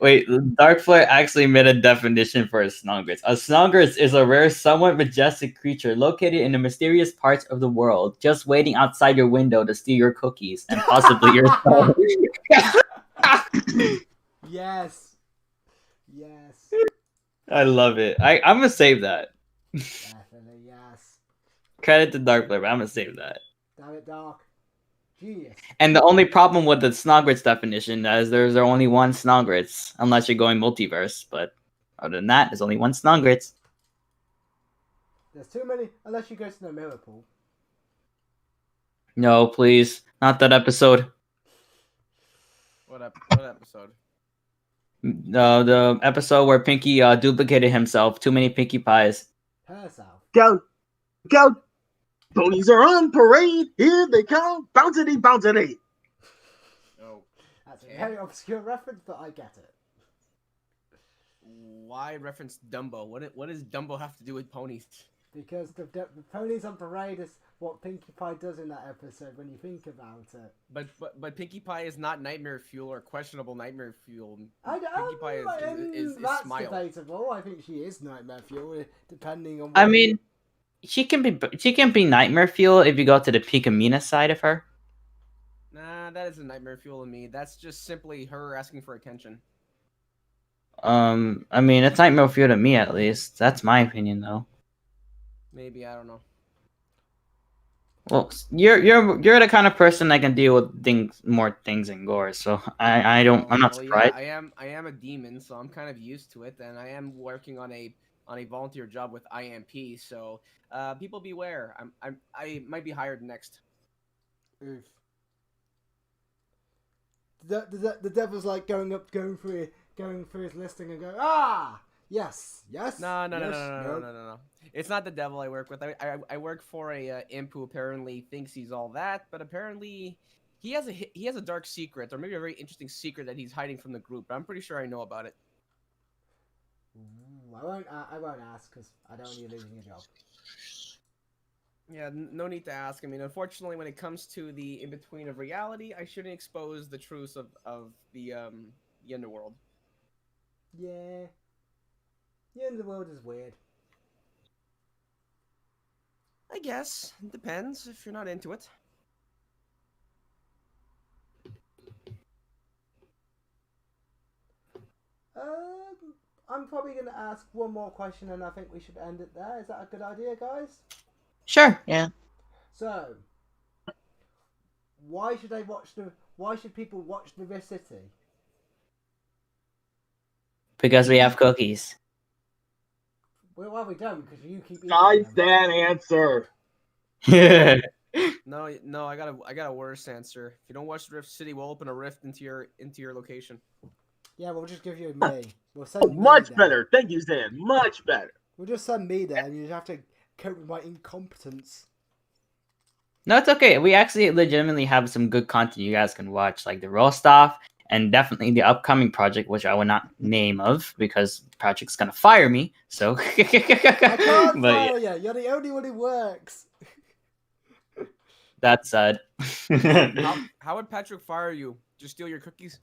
Speaker 4: Wait, Dark Flare actually made a definition for a Snodgrass. A Snodgrass is a rare, somewhat majestic creature located in the mysterious parts of the world, just waiting outside your window to steal your cookies and possibly your soul.
Speaker 1: Yes.
Speaker 4: I love it. I'm gonna save that.
Speaker 1: Definitely, yes.
Speaker 4: Credit to Dark Flare, but I'm gonna save that.
Speaker 1: Damn it, Dark. Genius.
Speaker 4: And the only problem with the Snodgrass definition is there's only one Snodgrass, unless you're going multiverse. But other than that, there's only one Snodgrass.
Speaker 1: There's too many, unless you go to the mirror pool.
Speaker 4: No, please, not that episode.
Speaker 5: What episode?
Speaker 4: The episode where Pinky duplicated himself. Too many Pinkie Pies.
Speaker 1: Herself.
Speaker 3: Go, go. Ponies are on parade. Here they come. Bouncity, bouncity.
Speaker 5: Oh,
Speaker 1: That's a
Speaker 5: Okay.
Speaker 1: very obscure reference, but I get it.
Speaker 5: why reference Dumbo? What does Dumbo have to do with ponies?
Speaker 1: Because the ponies on parade is what Pinkie Pie does in that episode when you think about it.
Speaker 5: But Pinkie Pie is not nightmare fuel or questionable nightmare fuel.
Speaker 1: I
Speaker 5: Pinkie Pie
Speaker 1: don't
Speaker 5: is
Speaker 1: that's
Speaker 5: Smile.
Speaker 1: debatable. I think she is nightmare fuel, depending on.
Speaker 4: I mean, she can be nightmare fuel if you go to the Picamina side of her.
Speaker 5: Nah, that isn't nightmare fuel to me. That's just simply her asking for attention.
Speaker 4: I mean, it's nightmare fuel to me at least. That's my opinion, though.
Speaker 5: Maybe, I don't know.
Speaker 4: Well, you're the kind of person that can deal with more things and gore, so I'm not surprised.
Speaker 5: Yeah, I am a demon, so I'm kind of used to it, and I am working on a volunteer job with IMP. So, people beware. I might be hired next.
Speaker 1: Oof. The devil's like going through his listing and go, yes.
Speaker 5: No. It's not the devil I work with. I work for a imp who apparently thinks he's all that, but apparently he has a dark secret, or maybe a very interesting secret that he's hiding from the group. But I'm pretty sure I know about it.
Speaker 1: I won't ask because I don't want you losing your job.
Speaker 5: Yeah, no need to ask. I mean, unfortunately, when it comes to the in between of reality, I shouldn't expose the truths of the underworld.
Speaker 1: Yeah. The underworld is weird.
Speaker 5: I guess it depends if you're not into it.
Speaker 1: I'm probably going to ask one more question, and I think we should end it there. Is that a good idea, guys?
Speaker 4: Sure.
Speaker 2: Yeah.
Speaker 1: So, why should people watch the Rift City?
Speaker 4: Because we have cookies.
Speaker 1: Well, we don't, because you keep eating
Speaker 3: Nice
Speaker 1: them.
Speaker 3: that answer.
Speaker 5: No, I got a worse answer. If you don't watch the Rift City, we'll open a rift into your location.
Speaker 1: Yeah, we'll just give you me. We'll send me
Speaker 3: Much
Speaker 1: there.
Speaker 3: better. Thank you, Zan. Much better.
Speaker 1: We'll just send me there, and you have to cope with my incompetence.
Speaker 4: No, it's okay. We actually legitimately have some good content you guys can watch, like the roast off, and definitely the upcoming project, which I will not name of because the project's gonna fire me. So
Speaker 1: I can't
Speaker 4: But
Speaker 1: fire you. You're the only one who works.
Speaker 4: that's sad.
Speaker 5: How would Patrick fire you? Just steal your cookies?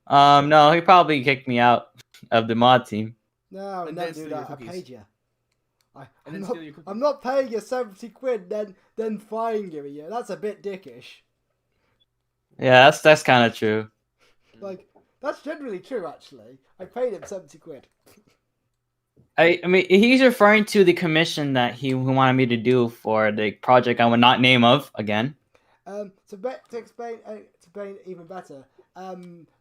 Speaker 4: No, he probably kicked me out of the mod team.
Speaker 1: No,
Speaker 5: And
Speaker 1: don't
Speaker 5: then
Speaker 1: do
Speaker 5: steal your
Speaker 1: that. I
Speaker 5: cookies.
Speaker 1: paid you.
Speaker 5: And
Speaker 1: I'm
Speaker 5: then
Speaker 1: not,
Speaker 5: steal your cookies.
Speaker 1: I'm not paying you 70 quid, then firing you. That's a bit dickish.
Speaker 4: Yeah, that's kind of true.
Speaker 1: Like, that's generally true, actually. I paid him 70 quid.
Speaker 4: I mean, he's referring to the commission that he wanted me to do for the project I will not name of again.
Speaker 1: To explain even better,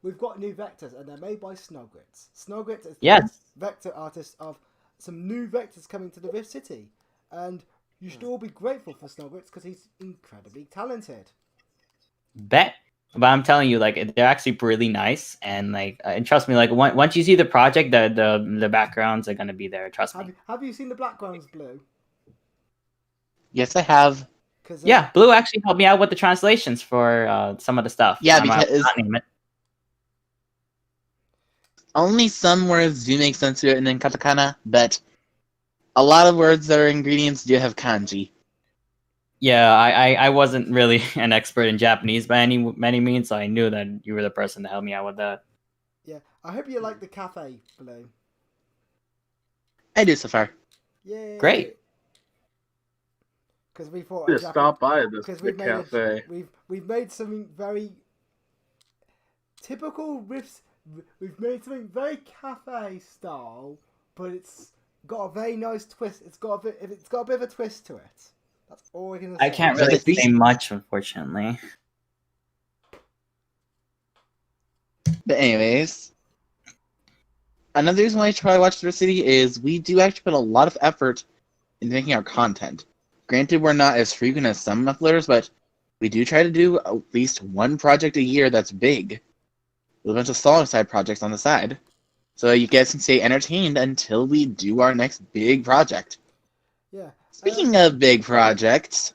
Speaker 1: we've got new vectors, and they're made by Snowgrits. Snowgrits is the
Speaker 4: Yes.
Speaker 1: vector artist of some new vectors coming to the Rift City, and you should all be grateful for Snowgrits because he's incredibly talented.
Speaker 4: Bet. But I'm telling you, like, they're actually really nice, and like, and trust me, like, once you see the project, the backgrounds are gonna be there. Trust me.
Speaker 1: Have you seen the backgrounds, Blue?
Speaker 2: Yes, I have.
Speaker 4: Yeah, Blue actually helped me out with the translations for some of the stuff.
Speaker 2: Yeah,
Speaker 4: I will
Speaker 2: because
Speaker 4: not name it.
Speaker 2: only some words do make sense to it in katakana, but a lot of words that are ingredients do have kanji.
Speaker 4: Yeah, I wasn't really an expert in Japanese by any means, so I knew that you were the person to help me out with that.
Speaker 1: Yeah, I hope you like the cafe, Blue.
Speaker 2: I do so far.
Speaker 1: Yay!
Speaker 4: Great.
Speaker 1: Because we thought
Speaker 3: Just stop by this
Speaker 1: because
Speaker 3: the cafe.
Speaker 1: we've made something very typical riffs. We've made something very cafe style, but it's got a very nice twist. It's got a bit of a twist to it. That's all we're gonna say.
Speaker 4: I can't really say much, unfortunately.
Speaker 2: But anyways, another reason why I try to watch the City is we do actually put a lot of effort in making our content. Granted, we're not as frequent as some uploaders, but we do try to do at least one project a year that's big, with a bunch of smaller side projects on the side. So you guys can stay entertained until we do our next big project.
Speaker 1: Yeah.
Speaker 2: Speaking of big projects,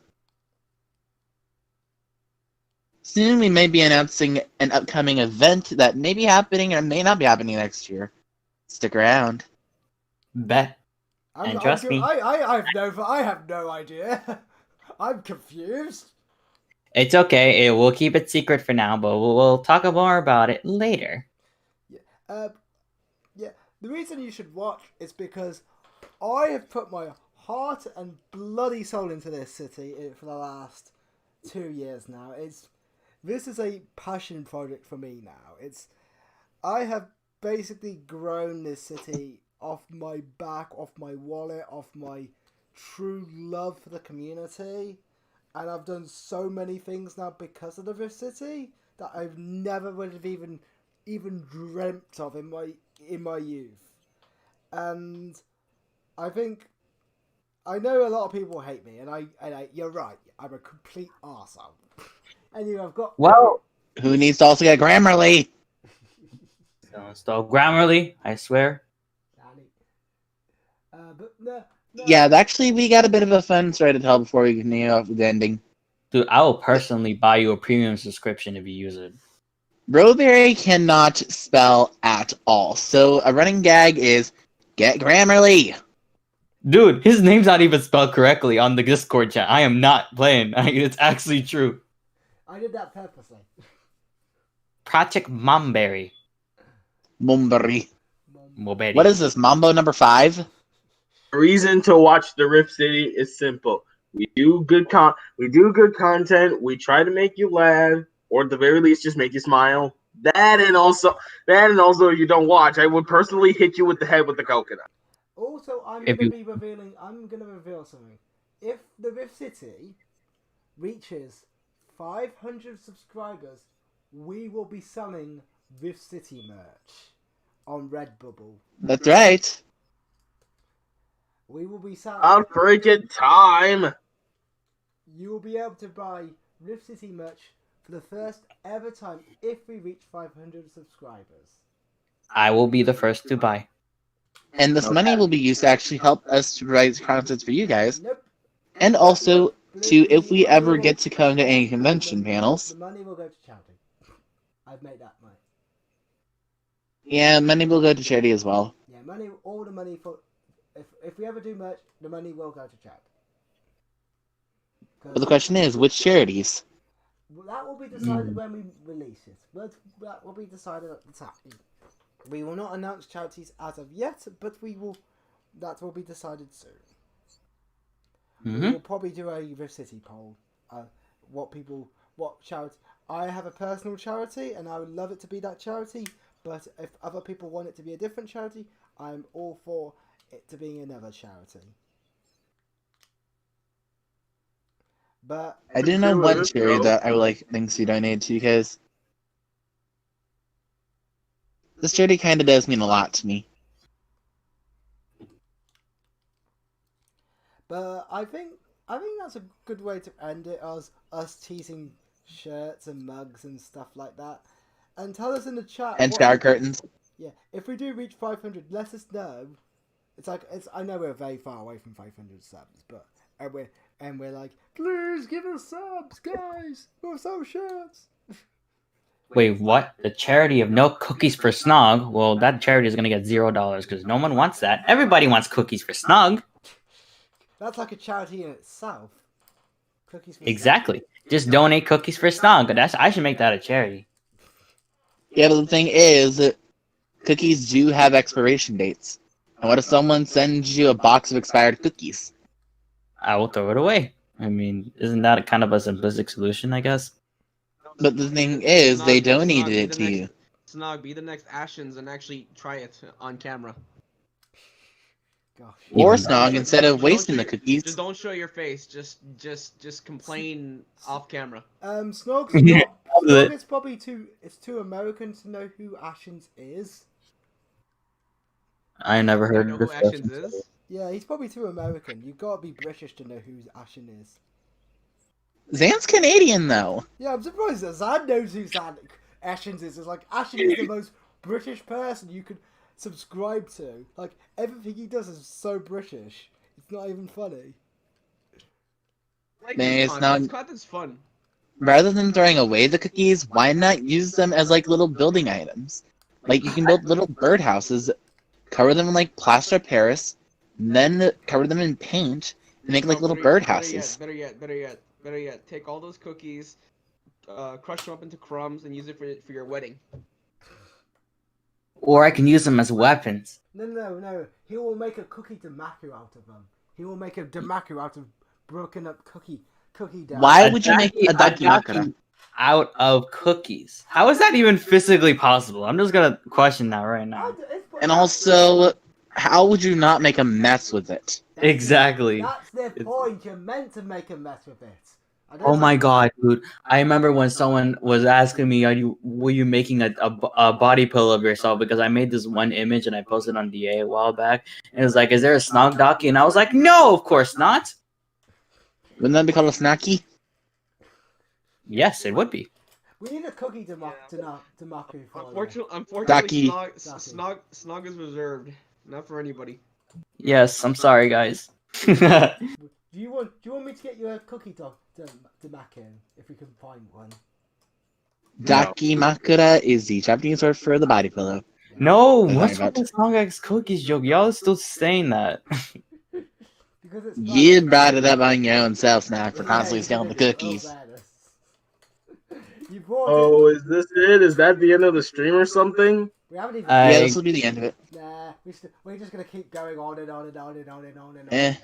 Speaker 2: soon we may be announcing an upcoming event that may be happening or may not be happening next year. Stick around.
Speaker 4: Bet. And trust me.
Speaker 1: I have no idea. I'm confused.
Speaker 4: It's okay. We'll keep it secret for now, but we'll talk more about it later.
Speaker 1: Yeah. The reason you should watch is because I have put my heart and bloody soul into this city for the last 2 years now. This is a passion project for me now. I have basically grown this city off my back, off my wallet, off my true love for the community, and I've done so many things now because of the Rift City that I've never would have even dreamt of in my youth. And I think I know a lot of people hate me, and I you're right. I'm a complete arsehole. Anyway, I've got
Speaker 2: Who needs to also get Grammarly?
Speaker 4: Don't install Grammarly, I swear.
Speaker 1: but no.
Speaker 2: Yeah, actually, we got a bit of a fun story to tell before we continue off with the ending.
Speaker 4: Dude, I will personally buy you a premium subscription if you use it.
Speaker 2: Rowberry cannot spell at all, so a running gag is get Grammarly.
Speaker 4: Dude, his name's not even spelled correctly on the Discord chat. I am not playing. It's actually true.
Speaker 1: I did that purposely.
Speaker 4: Project Momberry.
Speaker 2: Mumberry.
Speaker 4: Moberry.
Speaker 2: What is this, Mambo number 5?
Speaker 3: The reason to watch the Rift City is simple. We do good content. We try to make you laugh, or at the very least, just make you smile. That and also, if you don't watch, I would personally hit you with the head with the coconut.
Speaker 1: Also, I'm going to reveal something. If the Rift City reaches 500 subscribers, we will be selling Rift City merch on Redbubble.
Speaker 2: That's right.
Speaker 1: We will be selling.
Speaker 3: On freaking time.
Speaker 1: You will be able to buy Rift City merch for the first ever time if we reach 500 subscribers.
Speaker 4: I will be the first to buy.
Speaker 2: And this money will be used to actually help us to provide content for you guys.
Speaker 1: Nope.
Speaker 2: And also to, if we ever get to come to any convention panels.
Speaker 1: The money will go to charity. I've made that money.
Speaker 2: Yeah, money will go to charity as well.
Speaker 1: Yeah, all the money for... If we ever do merch, the money will go to charity.
Speaker 2: But the question is, which charities?
Speaker 1: That will be decided when we release it. But that will be decided at the time. We will not announce charities as of yet, but that will be decided soon.
Speaker 4: Mm-hmm.
Speaker 1: We will probably do a Rift City poll. What charity? I have a personal charity, and I would love it to be that charity. But if other people want it to be a different charity, I'm all for it to being another charity. But
Speaker 2: I do know one charity that I would like things to be donated to, because this charity kind of does mean a lot to me.
Speaker 1: But I think that's a good way to end it, us teasing shirts and mugs and stuff like that. And tell us in the chat.
Speaker 2: And shower curtains.
Speaker 1: Yeah, if we do reach 500, let us know. I know we're very far away from 500 subs, but we're like, please give us subs, guys. We'll sell shirts.
Speaker 4: Wait, what? The charity of no cookies for Snog? Well, that charity is going to get $0 because no one wants that. Everybody wants cookies for Snog.
Speaker 1: That's like a charity in itself. Cookies for
Speaker 4: Exactly. Just donate cookies for Snog. I should make that a charity.
Speaker 2: Yeah, but the thing is, cookies do have expiration dates. And what if someone sends you a box of expired cookies?
Speaker 4: I will throw it away. I mean, isn't that kind of a simplistic solution, I guess?
Speaker 2: But the thing is, they donated it to you.
Speaker 5: Snog, be the next Ashens and actually try it on camera.
Speaker 1: Gosh.
Speaker 2: Or Snog, instead of wasting the cookies.
Speaker 5: Just don't show your face. Just complain off camera.
Speaker 1: Snog's
Speaker 4: Yeah.
Speaker 1: Snog is probably too American to know who Ashens is.
Speaker 4: I never
Speaker 5: You
Speaker 4: heard
Speaker 5: know
Speaker 4: of
Speaker 5: who
Speaker 4: this.
Speaker 5: Ashens is?
Speaker 1: Yeah, he's probably too American. You've got to be British to know who Ashen is.
Speaker 2: Zan's Canadian, though.
Speaker 1: Yeah, I'm surprised that Zan knows who Ashens is. It's like, Ashen is the most British person you could subscribe to. Like, everything he does is so British. It's not even funny.
Speaker 5: Like
Speaker 2: Man,
Speaker 5: this
Speaker 2: it's
Speaker 5: content.
Speaker 2: not-
Speaker 5: This content's fun.
Speaker 2: Rather than throwing away the cookies, why not use them as like little building items? Like you can build little birdhouses, cover them in like plaster of Paris, and then cover them in paint and make like
Speaker 5: No,
Speaker 2: little
Speaker 5: better
Speaker 2: birdhouses.
Speaker 5: Better yet. Take all those cookies, crush them up into crumbs, and use it for your wedding.
Speaker 4: Or I can use them as weapons.
Speaker 1: No. He will make a cookie damaku out of them. He will make a damaku out of broken up cookie dough.
Speaker 2: Why would you make a daki makara?
Speaker 4: Out of cookies? How is that even physically possible? I'm just gonna question that right now.
Speaker 2: And also, how would you not make a mess with it?
Speaker 4: Exactly.
Speaker 1: That's the point. You're meant to make a mess with it.
Speaker 4: Oh my god, dude! I remember when someone was asking me, were you making a body pillow of yourself?" Because I made this one image and I posted on DA a while back, and it was like, "Is there a snog docky?" And I was like, "No, of course not."
Speaker 2: Wouldn't that be called a snacky?
Speaker 4: Yes, it would be.
Speaker 1: We need a cookie damaku for
Speaker 5: Unfortunately,
Speaker 2: Daki.
Speaker 5: snog is reserved, not for anybody.
Speaker 4: Yes, I'm sorry, guys.
Speaker 1: Do you want me to get you a cookie damaku if we can find one?
Speaker 2: Daki makara is the Japanese word for the body pillow.
Speaker 4: No,
Speaker 2: Sorry
Speaker 4: what's
Speaker 2: about-
Speaker 4: with this Snog X cookies joke? Y'all are still saying that.
Speaker 1: Because it's
Speaker 2: You brought it up on your own self now for constantly stealing the cookies.
Speaker 1: You brought
Speaker 3: Oh, is this it? Is that the end of the stream or something?
Speaker 1: it. We haven't even.
Speaker 2: Yeah, this will be the end of it.
Speaker 1: Nah, we're just gonna keep going on and on and on and on and on and on.
Speaker 2: Eh.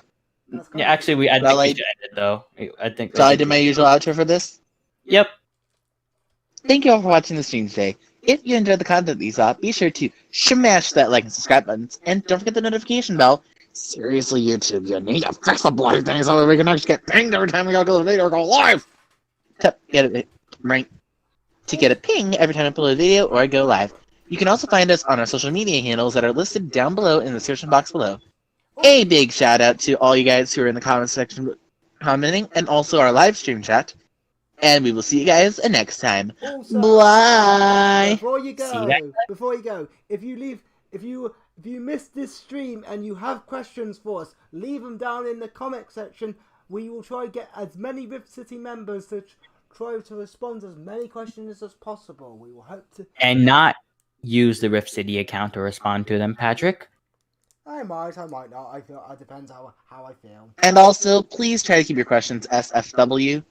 Speaker 1: That's kind
Speaker 4: Yeah,
Speaker 1: of-
Speaker 4: actually, I
Speaker 2: Well,
Speaker 4: think we
Speaker 2: I-
Speaker 4: should end it though. I think.
Speaker 2: So I did my usual outro for this.
Speaker 4: Yep.
Speaker 2: Thank you all for watching the stream today. If you enjoyed the content that you saw, be sure to smash that like and subscribe buttons, and don't forget the notification bell. Seriously, YouTube, you need to fix the bloody thing so that we can actually get pinged every time we go to the video or go live. To get it right. To get a ping every time I upload a video or I go live. You can also find us on our social media handles that are listed down below in the description box below. A big shout out to all you guys who are in the comment section commenting, and also our live stream chat. And we will see you guys next time.
Speaker 1: Also,
Speaker 2: Bye.
Speaker 1: Before you
Speaker 4: See you
Speaker 1: go, if you missed this stream and you have questions for us, leave them down in the comment section. We will try to get as many Rift City members to try to respond to as many questions as possible. We will hope to.
Speaker 4: And not use the Rift City account to respond to them, Patrick.
Speaker 1: I might not. I feel it depends how I feel.
Speaker 2: And also, please try to keep your questions SFW.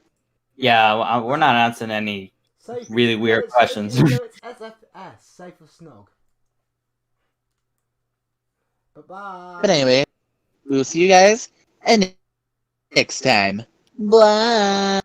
Speaker 4: Yeah, we're not answering any
Speaker 1: Safe,
Speaker 4: really weird
Speaker 1: it's
Speaker 4: questions.
Speaker 1: SFS, safe or snog. Bye-bye.
Speaker 2: But anyway, we will see you guys and next time. Bye.